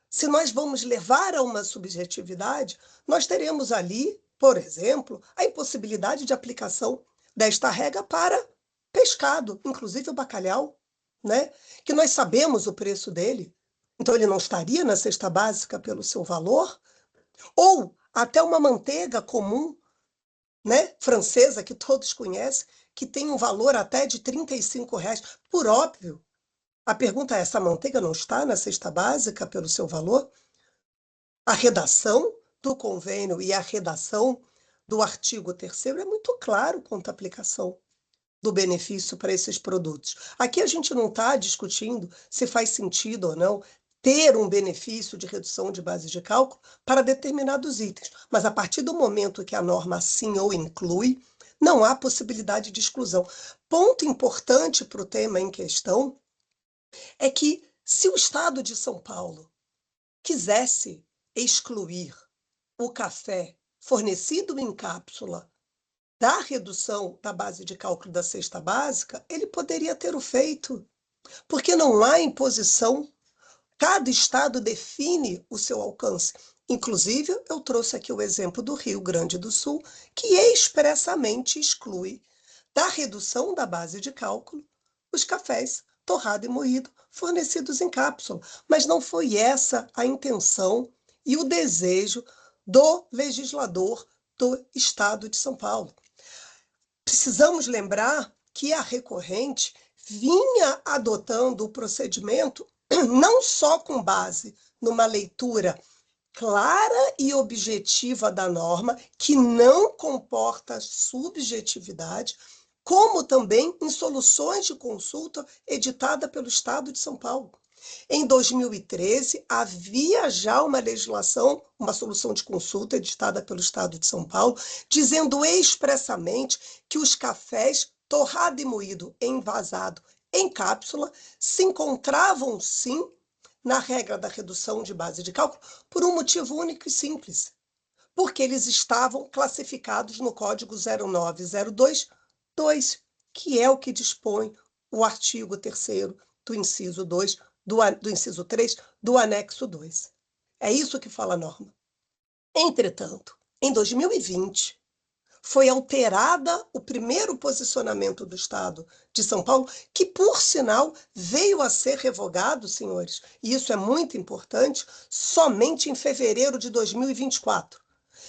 Se nós vamos levar a uma subjetividade, nós teremos ali, por exemplo, a impossibilidade de aplicação desta regra para pescado, inclusive o bacalhau, né? Que nós sabemos o preço dele, então ele não estaria na cesta básica pelo seu valor, ou até uma manteiga comum, né, francesa, que todos conhecem, que tem um valor até de R$ 35, por óbvio. A pergunta é, essa manteiga não está na cesta básica pelo seu valor? A redação do convênio e a redação do artigo 3º é muito claro quanto à aplicação do benefício para esses produtos. Aqui a gente não está discutindo se faz sentido ou não ter um benefício de redução de base de cálculo para determinados itens, mas a partir do momento que a norma assim o inclui, não há possibilidade de exclusão. Ponto importante para o tema em questão é que, se o Estado de São Paulo quisesse excluir o café fornecido em cápsula da redução da base de cálculo da cesta básica, ele poderia ter o feito, porque não há imposição. Cada estado define o seu alcance. Inclusive, eu trouxe aqui o exemplo do Rio Grande do Sul, que expressamente exclui da redução da base de cálculo os cafés torrado e moído fornecidos em cápsula. Mas não foi essa a intenção e o desejo do legislador do Estado de São Paulo. Precisamos lembrar que a recorrente vinha adotando o procedimento não só com base numa leitura clara e objetiva da norma, que não comporta subjetividade, como também em soluções de consulta editada pelo Estado de São Paulo. Em 2013, havia já uma legislação, uma solução de consulta editada pelo Estado de São Paulo, dizendo expressamente que os cafés torrado e moído envasado em cápsula se encontravam, sim, na regra da redução de base de cálculo, por um motivo único e simples, porque eles estavam classificados no Código 0902-2, que é o que dispõe o artigo 3º do inciso 2, do inciso 3, do anexo 2. É isso que fala a norma. Entretanto, em 2020, foi alterada o primeiro posicionamento do Estado de São Paulo, que, por sinal, veio a ser revogado, senhores, e isso é muito importante, somente em fevereiro de 2024.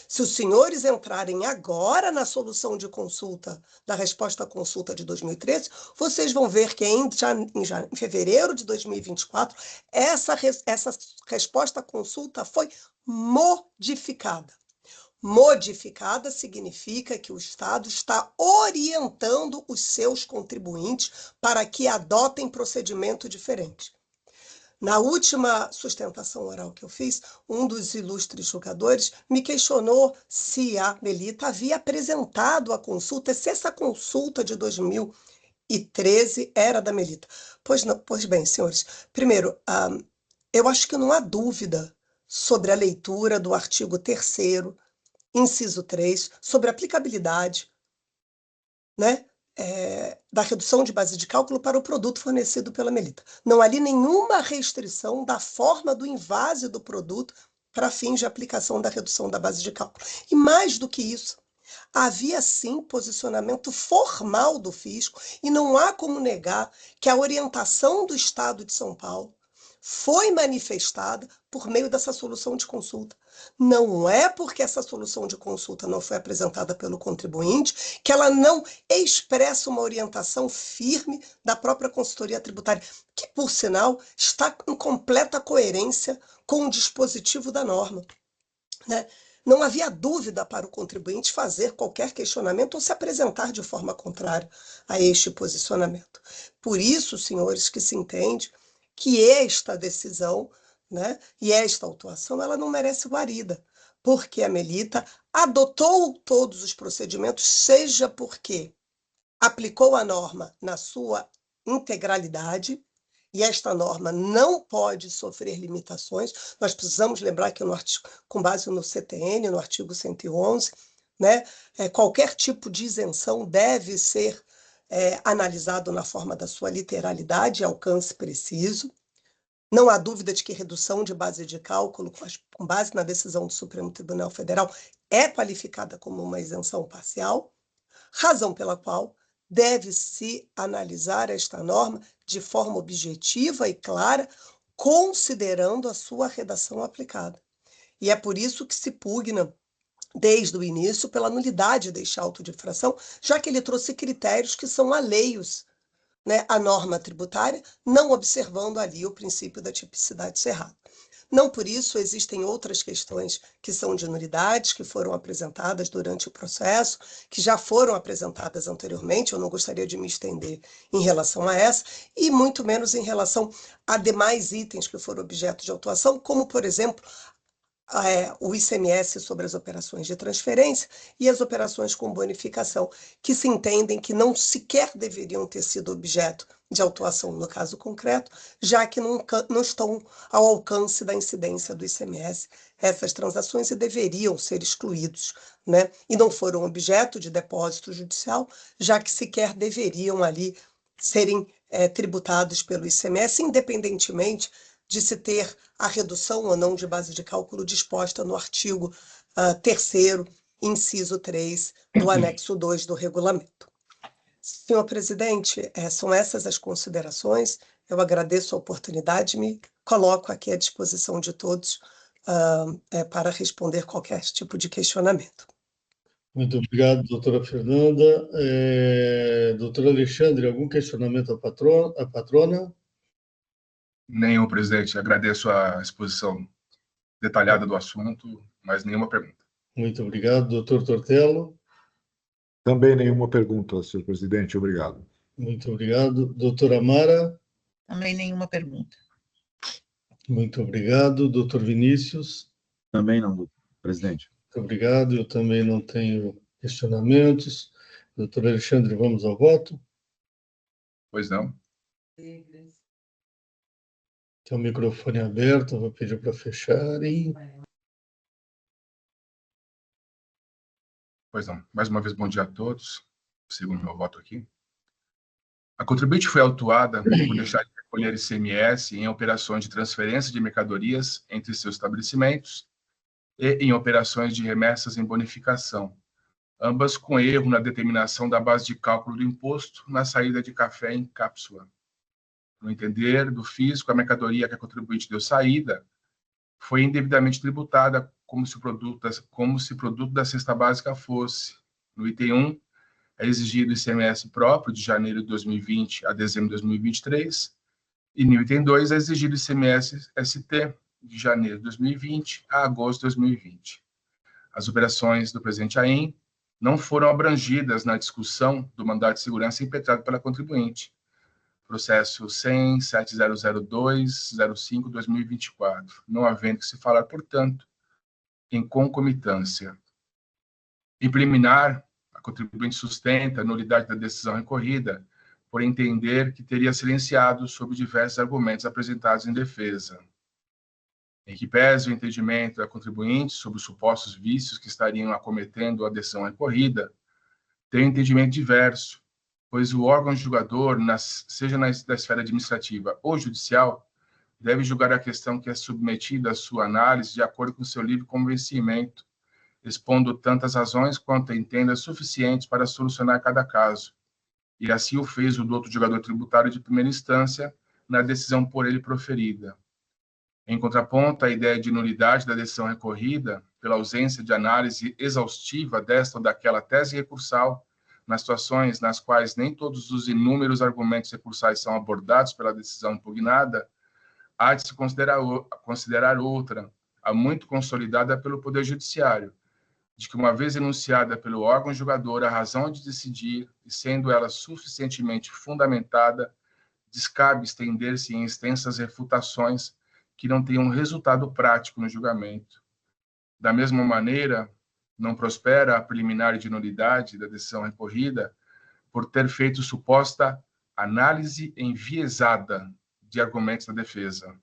Se os senhores entrarem agora na solução de consulta, da resposta à consulta de 2013, vocês vão ver que em fevereiro de 2024, essa resposta à consulta foi modificada. Modificada significa que o Estado está orientando os seus contribuintes para que adotem procedimento diferente. Na última sustentação oral que eu fiz, um dos ilustres julgadores me questionou se a Melita havia apresentado a consulta, se essa consulta de 2013 era da Melita. Pois bem, senhores, primeiro, eu acho que não há dúvida sobre a leitura do artigo 3º, inciso 3, sobre a aplicabilidade, né, da redução de base de cálculo para o produto fornecido pela Melita. Não há ali nenhuma restrição da forma do invase do produto para fins de aplicação da redução da base de cálculo. E mais do que isso, havia sim posicionamento formal do fisco e não há como negar que a orientação do Estado de São Paulo foi manifestada por meio dessa solução de consulta. Não é porque essa solução de consulta não foi apresentada pelo contribuinte que ela não expressa uma orientação firme da própria consultoria tributária, que, por sinal, está em completa coerência com o dispositivo da norma, né? Não havia dúvida para o contribuinte fazer qualquer questionamento ou se apresentar de forma contrária a este posicionamento. Por isso, senhores, que se entende que esta decisão, né, e esta autuação, ela não merece guarida, porque a Melita adotou todos os procedimentos, seja porque aplicou a norma na sua integralidade, e esta norma não pode sofrer limitações. Nós precisamos lembrar que, com base no CTN, no artigo 111, né, qualquer tipo de isenção deve ser analisado na forma da sua literalidade e alcance preciso. Não há dúvida de que redução de base de cálculo, com base na decisão do Supremo Tribunal Federal, é qualificada como uma isenção parcial, razão pela qual deve-se analisar esta norma de forma objetiva e clara, considerando a sua redação aplicada. E é por isso que se pugna, desde o início, pela nulidade deste auto de infração, já que ele trouxe critérios que são alheios, né, à norma tributária, não observando ali o princípio da tipicidade cerrada. Não por isso, existem outras questões que são de nulidades, que foram apresentadas durante o processo, que já foram apresentadas anteriormente, eu não gostaria de me estender em relação a essa, e muito menos em relação a demais itens que foram objeto de autuação, como, por exemplo, o ICMS sobre as operações de transferência e as operações com bonificação, que se entendem que não sequer deveriam ter sido objeto de autuação no caso concreto, já que não estão ao alcance da incidência do ICMS essas transações e deveriam ser excluídos, né? E não foram objeto de depósito judicial, já que sequer deveriam ali serem tributados pelo ICMS, independentemente de se ter a redução ou não de base de cálculo disposta no artigo 3º, inciso 3 do anexo 2 do regulamento. Senhor presidente, são essas as considerações. Eu agradeço a oportunidade e me coloco aqui à disposição de todos para responder qualquer tipo de questionamento. Muito obrigado, doutora Fernanda. Doutor Alexandre, algum questionamento à patrona? Nenhum, presidente. Agradeço a exposição detalhada do assunto, mas nenhuma pergunta. Muito obrigado, doutor Tortello. Também nenhuma pergunta, senhor presidente. Obrigado. Muito obrigado. Doutora Mara. Também nenhuma pergunta. Muito obrigado. Doutor Vinícius. Também não, doutor presidente. Muito obrigado. Eu também não tenho questionamentos. Doutor Alexandre, vamos ao voto? Pois não. Tem o microfone aberto, vou pedir para fecharem. Pois não. Mais uma vez, bom dia a todos. Sigo o meu voto aqui. A contribuinte foi autuada por deixar de recolher ICMS em operações de transferência de mercadorias entre seus estabelecimentos e em operações de remessas em bonificação, ambas com erro na determinação da base de cálculo do imposto na saída de café em cápsula. No entender do físico, a mercadoria que a contribuinte deu saída foi indevidamente tributada como se produto da cesta básica fosse. No item 1, é exigido ICMS próprio de janeiro de 2020 a dezembro de 2023, e no item 2 é exigido ICMS ST de janeiro de 2020 a agosto de 2020. As operações do presente AIM não foram abrangidas na discussão do mandado de segurança impetrado pela contribuinte, processo 100.7002.05/2024, não havendo que se falar, portanto, em concomitância. Em preliminar, a contribuinte sustenta a nulidade da decisão recorrida por entender que teria silenciado sobre diversos argumentos apresentados em defesa. Em que pese o entendimento da contribuinte sobre os supostos vícios que estariam acometendo a decisão recorrida, tem um entendimento diverso, pois o órgão julgador, seja da esfera administrativa ou judicial, deve julgar a questão que é submetida à sua análise de acordo com seu livre convencimento, expondo tantas razões quanto entenda suficientes para solucionar cada caso. E assim o fez o douto julgador tributário de primeira instância na decisão por ele proferida. Em contraponto, a ideia de nulidade da decisão recorrida, pela ausência de análise exaustiva desta ou daquela tese recursal, nas situações nas quais nem todos os inúmeros argumentos recursais são abordados pela decisão impugnada, há de se considerar outra, a muito consolidada pelo Poder Judiciário, de que, uma vez enunciada pelo órgão julgador a razão de decidir, e sendo ela suficientemente fundamentada, descabe estender-se em extensas refutações que não tenham resultado prático no julgamento. Da mesma maneira, não prospera a preliminar de nulidade da decisão recorrida por ter feito suposta análise enviesada de argumentos da defesa.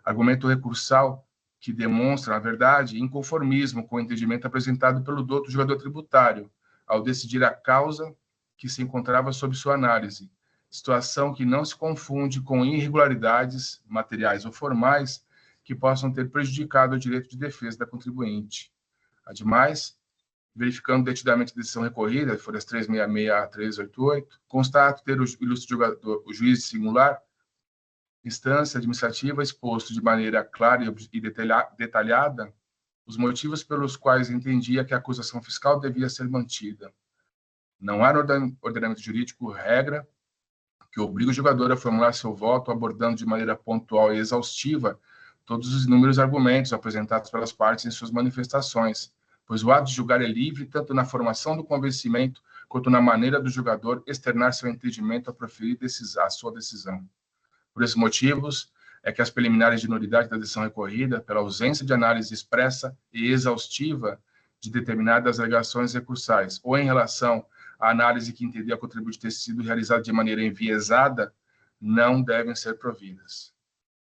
Argumento recursal que demonstra, na verdade, inconformismo com o entendimento apresentado pelo douto julgador tributário, ao decidir a causa que se encontrava sob sua análise, situação que não se confunde com irregularidades materiais ou formais que possam ter prejudicado o direito de defesa da contribuinte. Ademais, verificando detidamente a decisão recorrida, folhas 366 a 388, constato ter o ilustre julgador, o juiz singular, instância administrativa, exposto de maneira clara e detalhada os motivos pelos quais entendia que a acusação fiscal devia ser mantida. Não há no ordenamento jurídico regra que obrigue o julgador a formular seu voto abordando de maneira pontual e exaustiva todos os inúmeros argumentos apresentados pelas partes em suas manifestações, pois o ato de julgar é livre tanto na formação do convencimento quanto na maneira do julgador externar seu entendimento a proferir a sua decisão. Por esses motivos, é que as preliminares de nulidade da decisão recorrida, pela ausência de análise expressa e exaustiva de determinadas alegações recursais, ou em relação à análise que entendeu a contribuinte ter sido realizada de maneira enviesada, não devem ser providas.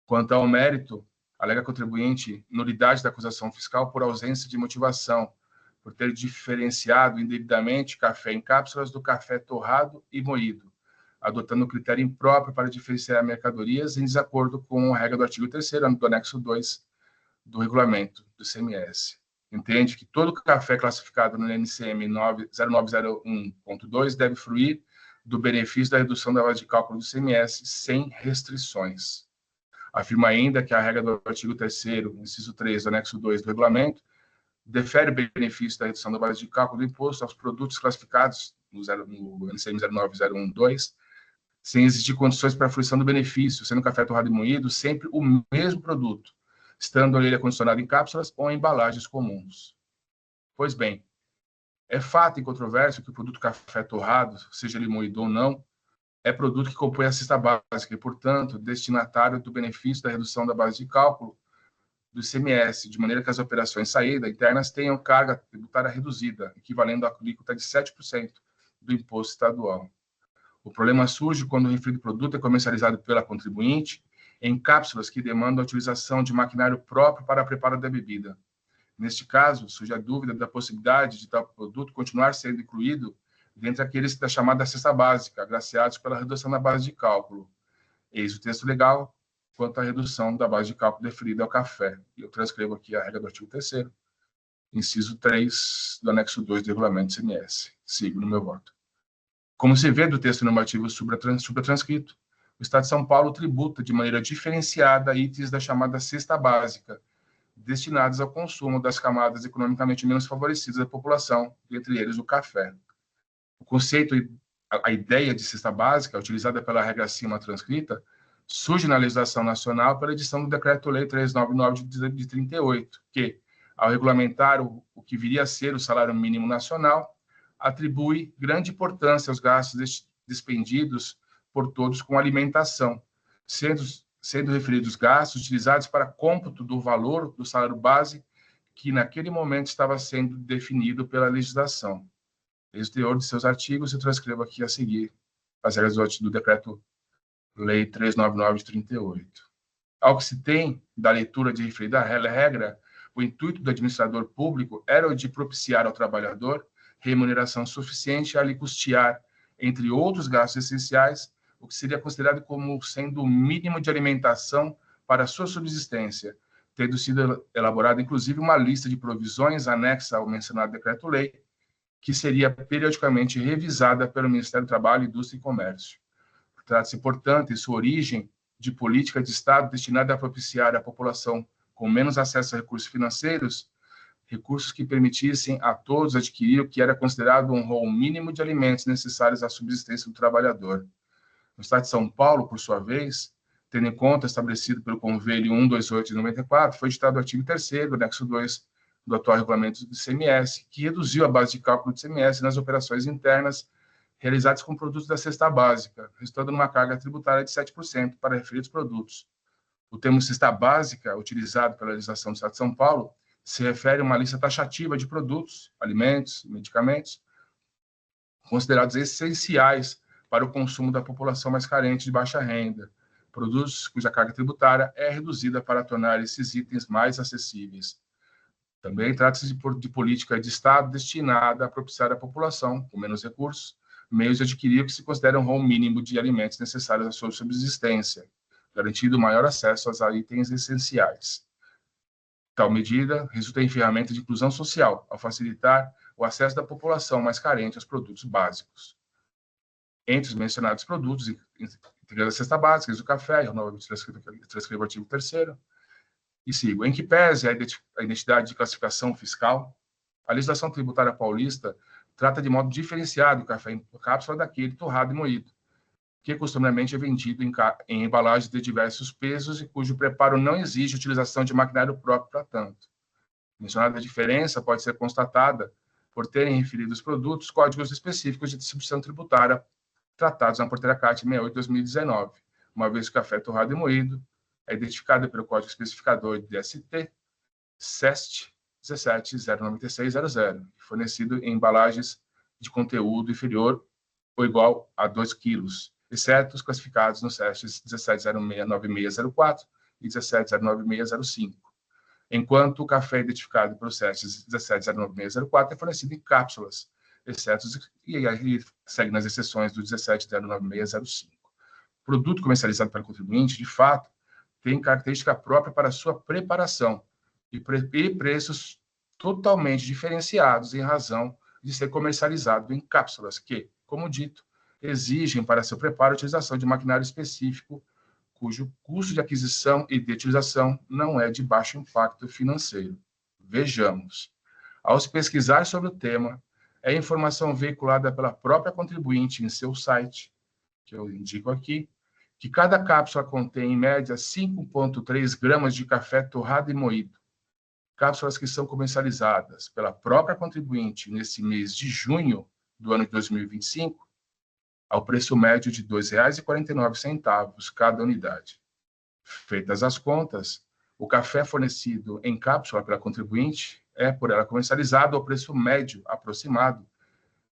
Quanto ao mérito, alega a contribuinte nulidade da acusação fiscal por ausência de motivação, por ter diferenciado indevidamente café em cápsulas do café torrado e moído, adotando o critério impróprio para diferenciar mercadorias em desacordo com a regra do artigo 3º do anexo 2 do regulamento do ICMS. Entende que todo café classificado no NCM 0901.2 deve fruir do benefício da redução da base de cálculo do ICMS sem restrições. Afirma ainda que a regra do artigo 3º, inciso 3 do anexo 2 do regulamento, defere o benefício da redução da base de cálculo do imposto aos produtos classificados no NCM 0901.2, sem existir condições para a fruição do benefício, sendo café torrado e moído sempre o mesmo produto, estando ele acondicionado em cápsulas ou em embalagens comuns. Pois bem, é fato incontroverso que o produto café torrado, seja ele moído ou não, é produto que compõe a cesta básica e, portanto, destinatário do benefício da redução da base de cálculo do ICMS, de maneira que as operações saída internas tenham carga tributária reduzida, equivalendo à alíquota de 7% do imposto estadual. O problema surge quando o referido produto é comercializado pela contribuinte em cápsulas que demandam a utilização de maquinário próprio para a preparo da bebida. Neste caso, surge a dúvida da possibilidade de tal produto continuar sendo incluído dentre aqueles da chamada cesta básica, agraciados pela redução da base de cálculo. Eis o texto legal quanto à redução da base de cálculo deferida ao café. E eu transcrevo aqui a regra do artigo 3º, inciso 3 do anexo 2 do regulamento do ICMS. Sigo no meu voto. Como se vê do texto normativo supratranscrito, o Estado de São Paulo tributa de maneira diferenciada itens da chamada cesta básica, destinados ao consumo das camadas economicamente menos favorecidas da população, entre eles o café. O conceito, a ideia de cesta básica, utilizada pela regra acima transcrita, surge na legislação nacional pela edição do Decreto-Lei 399 de 38, que, ao regulamentar o que viria a ser o salário mínimo nacional, atribui grande importância aos gastos despendidos por todos com alimentação, sendo referidos gastos utilizados para cômputo do valor do salário base que naquele momento estava sendo definido pela legislação. Eis o teor de seus artigos, eu transcrevo aqui a seguir as regras do Decreto-Lei 399 de 38. Ao que se tem da leitura de referida regra, o intuito do administrador público era o de propiciar ao trabalhador remuneração suficiente a lhe custear, entre outros gastos essenciais, o que seria considerado como sendo o mínimo de alimentação para a sua subsistência, tendo sido elaborada, inclusive, uma lista de provisões anexa ao mencionado decreto-lei, que seria periodicamente revisada pelo Ministério do Trabalho, Indústria e Comércio. Trata-se, portanto, em sua origem, de política de Estado destinada a propiciar à população com menos acesso a recursos financeiros, recursos que permitissem a todos adquirir o que era considerado um rol mínimo de alimentos necessários à subsistência do trabalhador. No Estado de São Paulo, por sua vez, tendo em conta estabelecido pelo Convênio 128 de 94, foi editado o artigo 3º do anexo 2 do atual regulamento do ICMS, que reduziu a base de cálculo do ICMS nas operações internas realizadas com produtos da cesta básica, resultando numa carga tributária de 7% para referidos produtos. O termo cesta básica, utilizado pela legislação do Estado de São Paulo, se refere a uma lista taxativa de produtos, alimentos, medicamentos, considerados essenciais para o consumo da população mais carente de baixa renda, produtos cuja carga tributária é reduzida para tornar esses itens mais acessíveis. Também trata-se de política de Estado destinada a propiciar à população, com menos recursos, meios de adquirir o que se considera um rol mínimo de alimentos necessários à sua subsistência, garantindo maior acesso aos itens essenciais. Tal medida resulta em ferramenta de inclusão social, ao facilitar o acesso da população mais carente aos produtos básicos. Entre os mencionados produtos, integrando a cesta básica, o café, e o novo transcrevo artigo 3º, e sigo. Em que pese a identidade de classificação fiscal, a legislação tributária paulista trata de modo diferenciado o café em cápsula daquele torrado e moído, que costumeiramente é vendido em embalagens de diversos pesos e cujo preparo não exige utilização de maquinário próprio para tanto. Mencionada diferença pode ser constatada por terem referido os produtos códigos específicos de distribuição tributária tratados na portaria CAT 68/2019, uma vez que o café torrado e moído é identificado pelo código especificador de DST CEST 17.096.00, fornecido em embalagens de conteúdo inferior ou igual a 2 kg, exceto os classificados no CEST 17.096.04 e 17.096.05, enquanto o café identificado pelo CEST 17.096.04 é fornecido em cápsulas, exceto e aí segue nas exceções do 17.096.05. O produto comercializado pelo contribuinte, de fato, tem característica própria para sua preparação e preços totalmente diferenciados em razão de ser comercializado em cápsulas que, como dito, exigem para seu preparo a utilização de maquinário específico, cujo custo de aquisição e de utilização não é de baixo impacto financeiro. Vejamos. Ao se pesquisar sobre o tema, é informação veiculada pela própria contribuinte em seu site, que eu indico aqui, que cada cápsula contém, em média, 5,3 gramas de café torrado e moído. Cápsulas que são comercializadas pela própria contribuinte nesse mês de junho do ano de 2025, ao preço médio de R$ 2,49 cada unidade. Feitas as contas, o café fornecido em cápsula pela contribuinte é, por ela, comercializado ao preço médio aproximado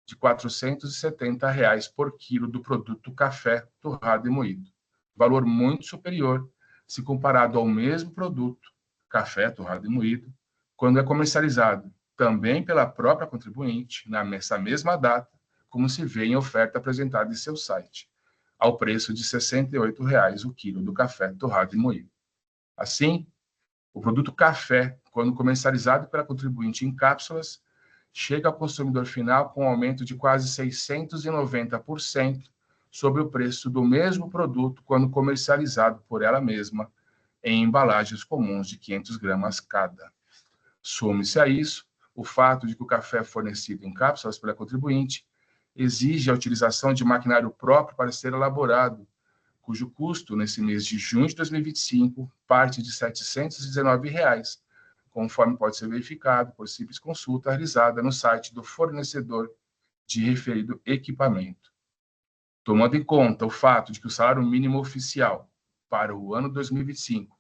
de R$ 470 por quilo do produto café torrado e moído, valor muito superior se comparado ao mesmo produto, café torrado e moído, quando é comercializado também pela própria contribuinte, nessa mesma data, como se vê em oferta apresentada em seu site, ao preço de R$ 68,00 o quilo do café torrado e moído. Assim, o produto café, quando comercializado pela contribuinte em cápsulas, chega ao consumidor final com um aumento de quase 690% sobre o preço do mesmo produto quando comercializado por ela mesma em embalagens comuns de 500 gramas cada. Some-se a isso o fato de que o café fornecido em cápsulas pela contribuinte exige a utilização de maquinário próprio para ser elaborado, cujo custo, nesse mês de junho de 2025, parte de R$ 719,00, conforme pode ser verificado por simples consulta realizada no site do fornecedor de referido equipamento. Tomando em conta o fato de que o salário mínimo oficial para o ano 2025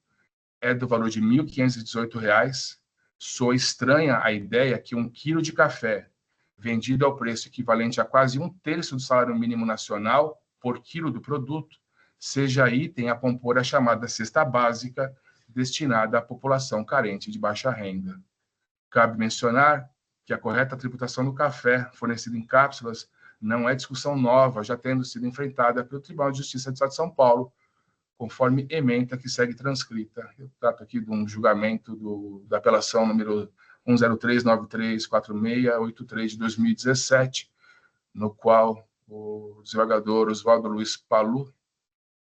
é do valor de R$ 1.518, soa estranha a ideia que 1 quilo de café, vendido ao preço equivalente a quase 1/3 do salário mínimo nacional por quilo do produto, seja item a compor a chamada cesta básica destinada à população carente de baixa renda. Cabe mencionar que a correta tributação do café fornecido em cápsulas não é discussão nova, já tendo sido enfrentada pelo Tribunal de Justiça do Estado de São Paulo, conforme ementa que segue transcrita. Eu trato aqui de um julgamento da apelação número 103934683 de 2017, no qual o desembargador Oswaldo Luiz Palu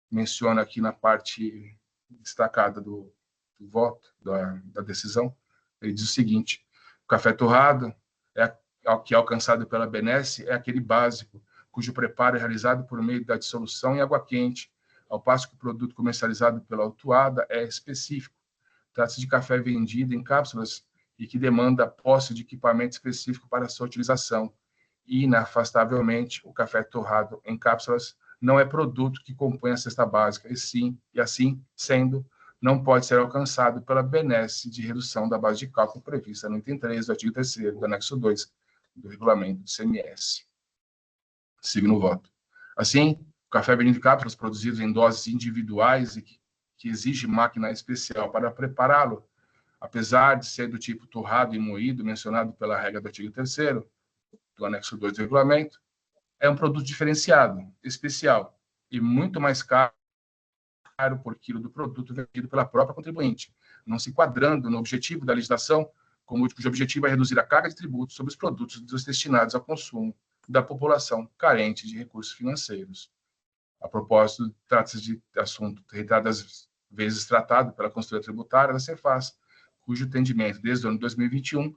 menciona aqui na parte destacada do voto, da decisão, ele diz o seguinte: o café torrado, que é alcançado pela benesse, é aquele básico, cujo preparo é realizado por meio da dissolução em água quente, ao passo que o produto comercializado pela autuada é específico. Trata-se de café vendido em cápsulas e que demanda posse de equipamento específico para sua utilização. E, inafastavelmente, o café torrado em cápsulas não é produto que compõe a cesta básica, e assim sendo, não pode ser alcançado pela benesse de redução da base de cálculo prevista no item 3 do artigo 3º do anexo 2 do regulamento do CMS. Sigo no voto. Assim, o café vendido em cápsulas produzidos em doses individuais e que exige máquina especial para prepará-lo, apesar de ser do tipo torrado e moído, mencionado pela regra do artigo 3º do anexo 2 do regulamento, é um produto diferenciado, especial e muito mais caro por quilo do produto vendido pela própria contribuinte, não se enquadrando no objetivo da legislação cujo objetivo é reduzir a carga de tributos sobre os produtos destinados ao consumo da população carente de recursos financeiros. A propósito, trata-se de assunto reiteradas vezes tratado pela consultoria tributária da Cefaz, cujo entendimento desde o ano 2021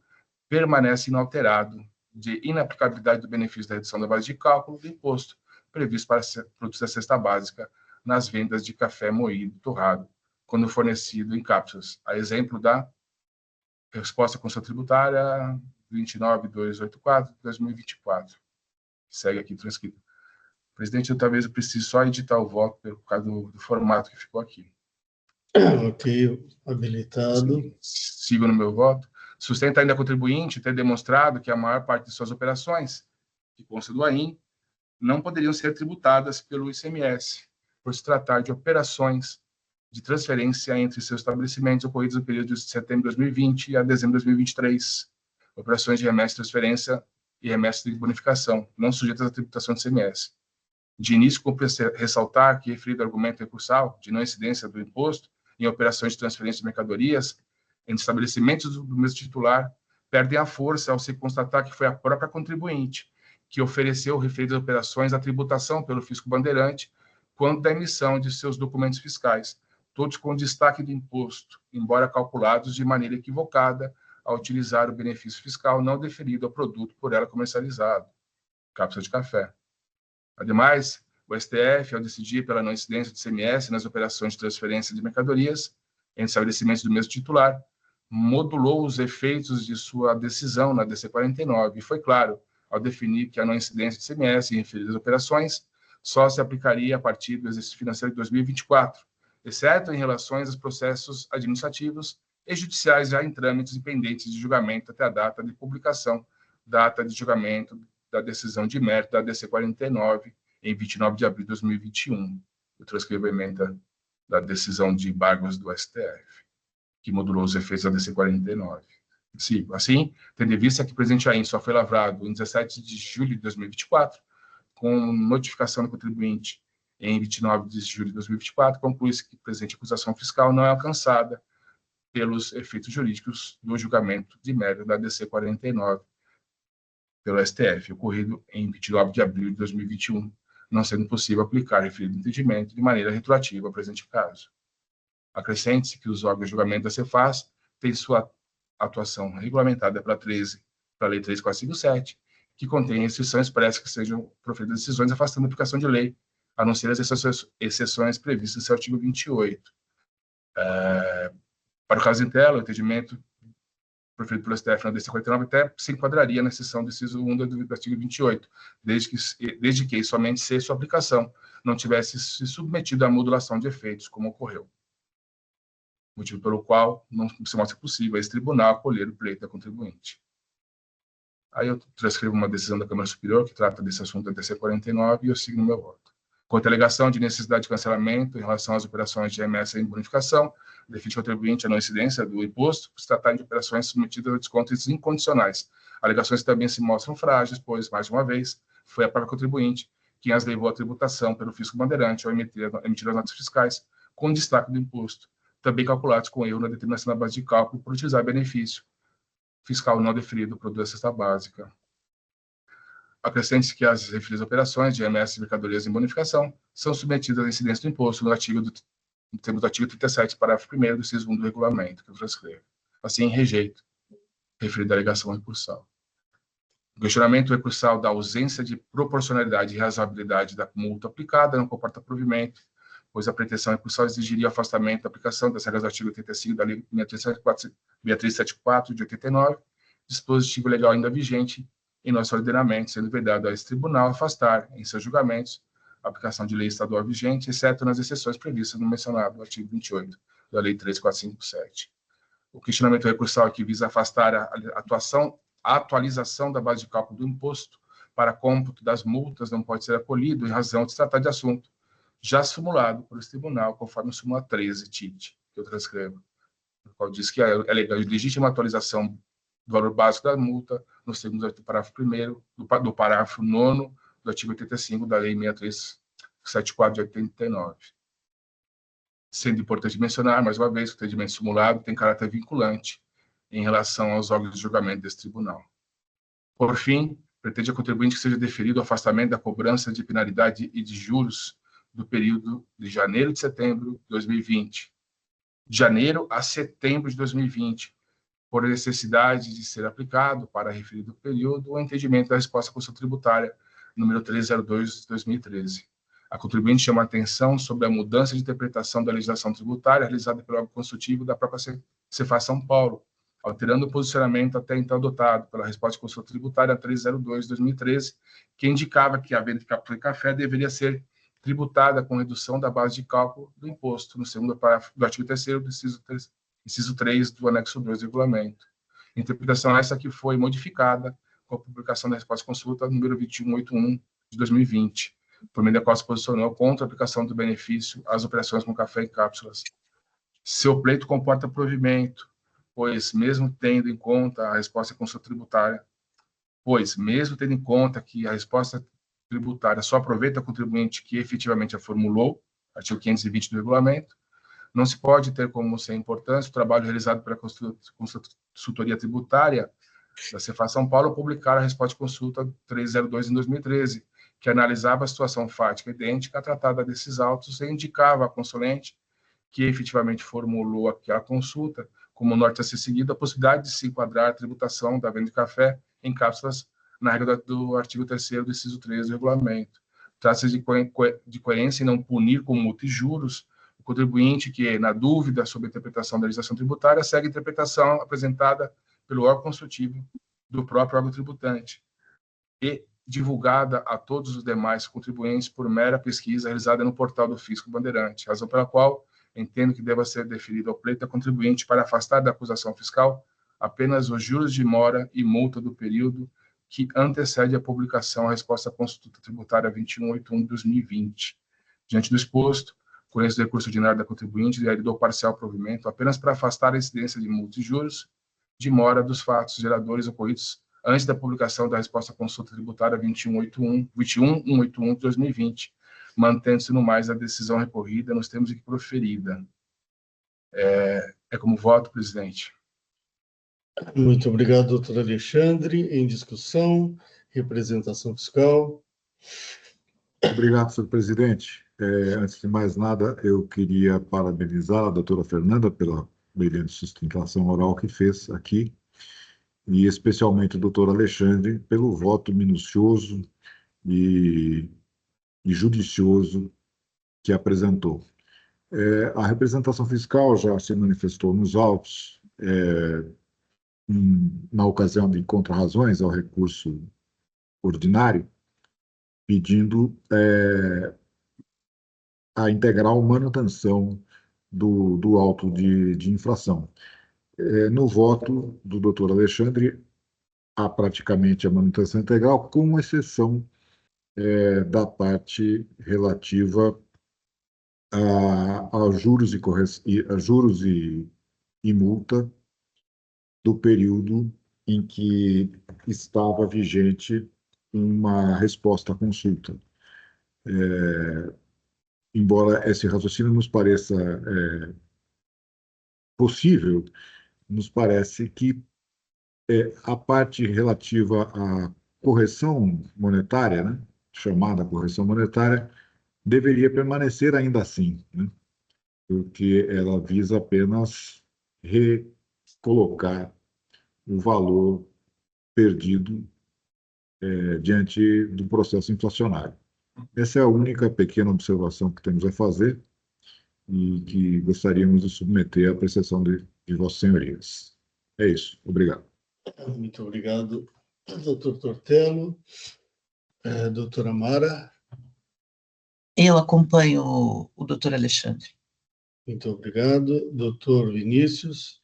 permanece inalterado de inaplicabilidade do benefício da redução da base de cálculo do imposto previsto para produtos da cesta básica nas vendas de café moído torrado, quando fornecido em cápsulas. A exemplo da resposta à consulta tributária 29.284/2024. Segue aqui transcrito. Presidente, talvez eu precise só editar o voto por causa do formato que ficou aqui. Ok, habilitado. Sigo no meu voto. Sustenta ainda a contribuinte ter demonstrado que a maior parte de suas operações, que consta do AIM, não poderiam ser tributadas pelo ICMS, por se tratar de operações de transferência entre seus estabelecimentos ocorridas no período de setembro de 2020 a dezembro de 2023. Operações de remessa de transferência e remessa de bonificação, não sujeitas à tributação do ICMS. De início, cumpre ressaltar que referido argumento recursal de não incidência do imposto em operações de transferência de mercadorias entre estabelecimentos do mesmo titular perdem a força ao se constatar que foi a própria contribuinte que ofereceu referidas operações à tributação pelo fisco bandeirante quanto da emissão de seus documentos fiscais, todos com destaque do imposto, embora calculados de maneira equivocada ao utilizar o benefício fiscal não deferido ao produto por ela comercializado, cápsula de café. Ademais, o STF, ao decidir pela não incidência de ICMS nas operações de transferência de mercadorias entre estabelecimentos do mesmo titular, modulou os efeitos de sua decisão na DC 49 e foi claro ao definir que a não incidência de ICMS em referidas operações só se aplicaria a partir do exercício financeiro de 2024, exceto em relação aos processos administrativos e judiciais já em trâmites e pendentes de julgamento até a data de publicação, data de julgamento da decisão de mérito da DC 49, em 29 de abril de 2021. Eu transcrevo a emenda da decisão de embargos do STF, que modulou os efeitos da DC 49. Sim, assim, tendo em vista que o presidente AIM só foi lavrado em 17 de julho de 2024, com notificação do contribuinte em 29 de julho de 2024, conclui-se que a presente acusação fiscal não é alcançada pelos efeitos jurídicos do julgamento de mérito da DC 49 pelo STF, ocorrido em 29 de abril de 2021, não sendo possível aplicar referido entendimento de maneira retroativa ao presente caso. Acrescente-se que os órgãos de julgamento da Cefaz têm sua atuação regulamentada pela Lei 3.457, que contém restrições expressas que sejam proferidas decisões afastando a aplicação de lei, a não ser as exceções previstas no seu artigo 28. Para o caso em tela, o entendimento proferido pelo STF na DC 49 até se enquadraria na seção do inciso 1 do artigo 28, desde que somente se sua aplicação não tivesse se submetido à modulação de efeitos, como ocorreu. Motivo pelo qual não se mostra possível a esse tribunal acolher o pleito da contribuinte. Aí eu transcrevo uma decisão da Câmara Superior que trata desse assunto da DC 49 e eu sigo no meu voto. Quanto à alegação de necessidade de cancelamento em relação às operações de remessa em bonificação, defende o contribuinte a não incidência do imposto por se tratar de operações submetidas a descontos incondicionais. Alegações que também se mostram frágeis, pois, mais uma vez, foi a própria contribuinte quem as levou à tributação pelo fisco bandeirante ao emitir as notas fiscais com destaque do imposto, também calculados com erro na determinação da base de cálculo por utilizar benefício fiscal não deferido produto da cesta básica. Acrescente-se que as referidas operações de remessa de mercadorias em bonificação são submetidas à incidência do imposto no termo do artigo 37, parágrafo 1º do inciso 1 do regulamento, que eu transcrevo. Assim, rejeito referida alegação recursal. O questionamento recursal da ausência de proporcionalidade e razoabilidade da multa aplicada não comporta provimento, pois a pretensão recursal exigiria o afastamento da aplicação das regras do artigo 85 da Lei 6374 de 89, dispositivo legal ainda vigente em nosso ordenamento, sendo vedado a esse tribunal afastar, em seus julgamentos, a aplicação de lei estadual vigente, exceto nas exceções previstas no mencionado artigo 28 da Lei 3457. O questionamento recursal aqui visa afastar a atualização da base de cálculo do imposto para cômputo das multas não pode ser acolhido em razão de se tratar de assunto já simulado por esse tribunal, conforme a súmula 13, TIT, que eu transcrevo, no qual diz que é legítima atualização do valor básico da multa, no segundo parágrafo 1º, do parágrafo 9º do artigo 85 da Lei 6374 de 89. Sendo importante mencionar, mais uma vez, que o entendimento simulado tem caráter vinculante, em relação aos órgãos de julgamento desse tribunal. Por fim, pretende a contribuinte que seja deferido o afastamento da cobrança de penalidade e de juros do período de janeiro e setembro de 2020, de janeiro a setembro de 2020, por necessidade de ser aplicado para referido período o entendimento da resposta à consulta tributária número 302 de 2013. A contribuinte chama a atenção sobre a mudança de interpretação da legislação tributária realizada pelo órgão consultivo da própria Cefaz São Paulo, alterando o posicionamento até então adotado pela resposta de consulta tributária 302 de 2013, que indicava que a venda de cápsula de café deveria ser tributada com redução da base de cálculo do imposto, no segundo parágrafo do artigo 3º do inciso 3 do anexo 2 do regulamento. Interpretação essa que foi modificada com a publicação da resposta de consulta número 2181 de 2020, por meio da qual se posicionou contra a aplicação do benefício às operações com café em cápsulas. Seu pleito comporta provimento, pois mesmo tendo em conta a resposta à consulta tributária, que a resposta tributária só aproveita o contribuinte que efetivamente a formulou, artigo 520 do regulamento, não se pode ter como sem importância o trabalho realizado pela consultoria tributária da Cefaz São Paulo publicar a resposta de consulta 302 em 2013, que analisava a situação fática idêntica à tratada desses autos e indicava à consulente que efetivamente formulou aquela consulta como norte a ser seguido a possibilidade de se enquadrar a tributação da venda de café em cápsulas na regra do artigo 3º do inciso 3 do regulamento. Trata-se de coerência em não punir com multa e juros o contribuinte que, na dúvida sobre a interpretação da legislação tributária, segue a interpretação apresentada pelo órgão consultivo do próprio órgão tributante e divulgada a todos os demais contribuintes por mera pesquisa realizada no portal do Fisco Bandeirante, razão pela qual entendo que deva ser deferido ao pleito da contribuinte para afastar da acusação fiscal apenas os juros de mora e multa do período que antecede a publicação da resposta à consulta tributária 2181 de 2020. Diante do exposto, conheço o recurso ordinário da contribuinte e dou parcial provimento apenas para afastar a incidência de multas e juros de mora dos fatos geradores ocorridos antes da publicação da resposta à consulta tributária 21181 de 2020, mantendo-se no mais a decisão recorrida nos termos em que proferida. É como voto, presidente. Muito obrigado, doutor Alexandre. Em discussão, representação fiscal. Obrigado, senhor presidente. Antes de mais nada, eu queria parabenizar a doutora Fernanda pela brilhante sustentação oral que fez aqui, e especialmente o doutor Alexandre pelo voto minucioso e judicioso que apresentou. A representação fiscal já se manifestou nos autos, na ocasião de contra-razões ao recurso ordinário, pedindo a integral manutenção do auto de infração. No voto do doutor Alexandre, há praticamente a manutenção integral, com exceção da parte relativa a juros e multa do período em que estava vigente uma resposta à consulta. Embora esse raciocínio nos pareça possível, nos parece que a parte relativa à correção monetária, né, chamada correção monetária, deveria permanecer ainda assim, né, porque ela visa apenas recolocar o valor perdido diante do processo inflacionário. Essa é a única pequena observação que temos a fazer e que gostaríamos de submeter à apreciação de Vossas Senhorias. É isso. Obrigado. Muito obrigado, doutor Tortello. Doutora Mara. Eu acompanho o doutor Alexandre. Muito obrigado. Doutor Vinícius.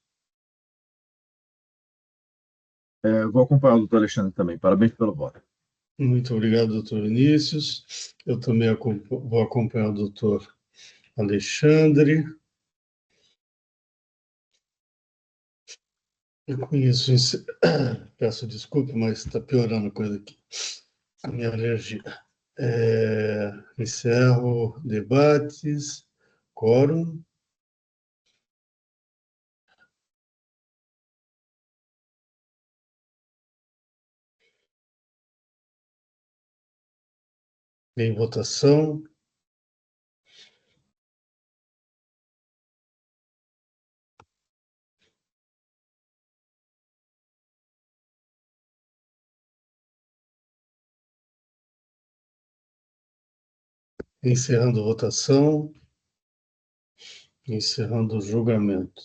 Vou acompanhar o doutor Alexandre também. Parabéns pelo voto. Muito obrigado, doutor Vinícius. Eu também vou acompanhar o doutor Alexandre. Eu conheço isso. Peço desculpa, mas está piorando a coisa aqui. A minha alergia. Encerro debates. Quórum. Em votação. Encerrando a votação. Encerrando o julgamento.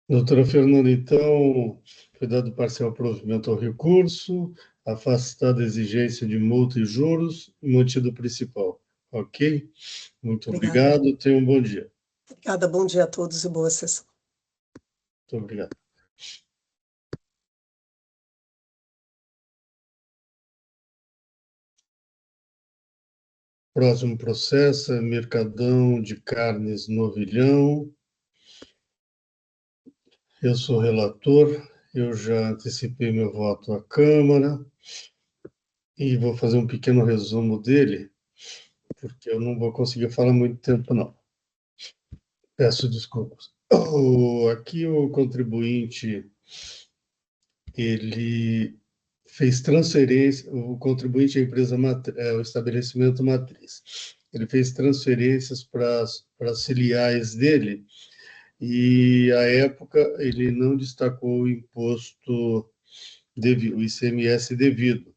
Doutora Fernanda, então, foi dado parcial provimento ao recurso, afastada a exigência de multa e juros e mantido o principal. Ok? Muito Obrigada. obrigado. Tenha um bom dia. Obrigada, bom dia a todos e boa sessão. Muito obrigado. Próximo processo é Mercadão de Carnes Novilhão. Eu sou relator, eu já antecipei meu voto à Câmara e vou fazer um pequeno resumo dele, porque eu não vou conseguir falar muito tempo, não. Peço desculpas. Aqui o contribuinte, ele fez transferência, o contribuinte é a empresa, o estabelecimento matriz. Ele fez transferências para as filiais dele e, à época, ele não destacou o imposto devido, o ICMS devido.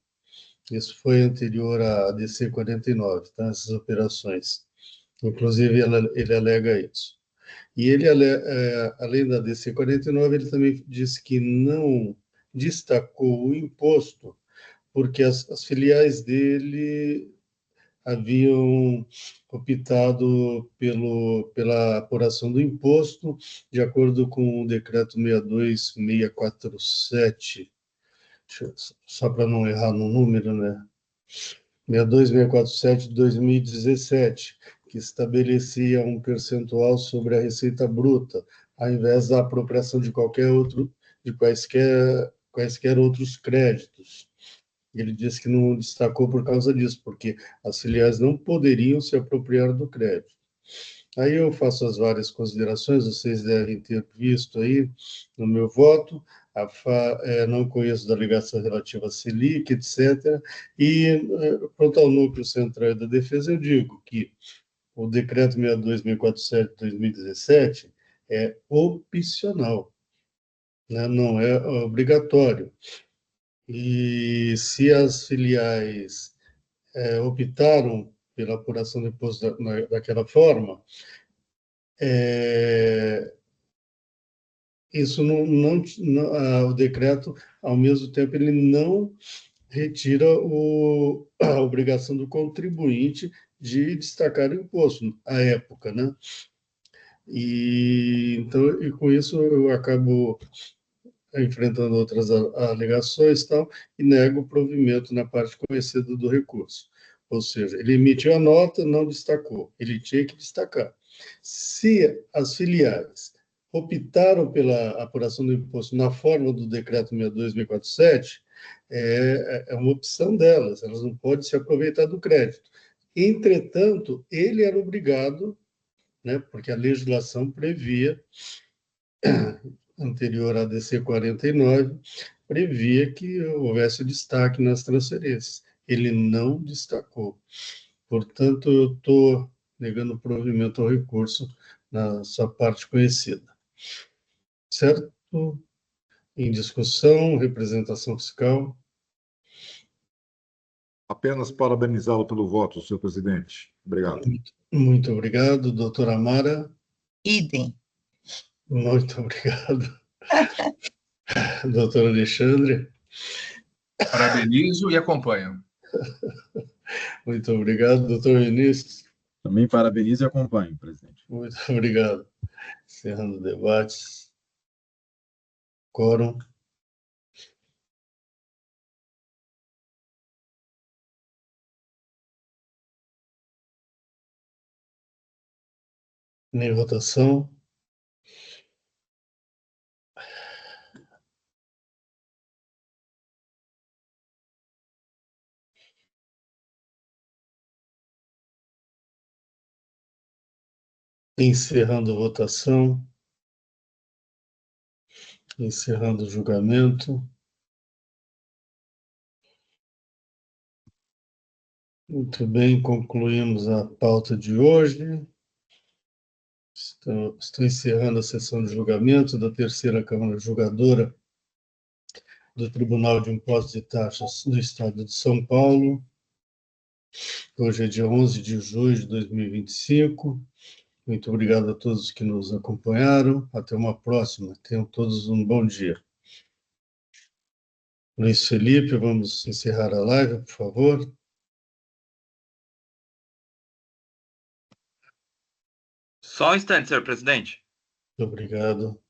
Isso foi anterior à DC 49, tá? Essas operações. Inclusive, ele alega isso. E ele, além da DC 49, ele também disse que não destacou o imposto, porque as filiais dele haviam optado pela apuração do imposto, de acordo com o decreto 62647, só para não errar no número, né? 62647 de 2017, que estabelecia um percentual sobre a receita bruta, ao invés da apropriação de quaisquer outros créditos. Ele disse que não destacou por causa disso, porque as filiais não poderiam se apropriar do crédito. Aí eu faço as várias considerações, vocês devem ter visto aí no meu voto, não conheço da alegação relativa à Selic, etc. E, quanto ao núcleo central da defesa, eu digo que o decreto 62647 de 2017 é opcional, né? Não é obrigatório. E se as filiais optaram pela apuração do imposto daquela forma, isso o decreto, ao mesmo tempo, ele não retira a obrigação do contribuinte de destacar o imposto, à época, né? Então, com isso, eu acabo enfrentando outras alegações e tal, e nego o provimento na parte conhecida do recurso. Ou seja, ele emitiu a nota, não destacou. Ele tinha que destacar. Se as filiais optaram pela apuração do imposto na forma do decreto 62647, é uma opção delas, elas não podem se aproveitar do crédito. Entretanto, ele era obrigado, né, porque a legislação previa, anterior à DC 49, previa que houvesse destaque nas transferências. Ele não destacou. Portanto, eu estou negando provimento ao recurso na sua parte conhecida. Certo? Em discussão, representação fiscal. Apenas parabenizá-lo pelo voto, senhor presidente. Obrigado. Muito obrigado, doutora Amara. Idem. Muito obrigado. Doutor Alexandre. Parabenizo e acompanho. Muito obrigado, doutor Vinícius. Também parabenizo e acompanho, presidente. Muito obrigado. Encerrando o debate. Quórum. Nem votação. Encerrando a votação. Encerrando o julgamento. Muito bem, concluímos a pauta de hoje. Estou encerrando a sessão de julgamento da terceira Câmara Julgadora do Tribunal de Impostos e Taxas do Estado de São Paulo. Hoje é dia 11 de julho de 2025. Muito obrigado a todos que nos acompanharam. Até uma próxima. Tenham todos um bom dia. Luiz Felipe, vamos encerrar a live, por favor. Só um instante, senhor presidente. Muito obrigado.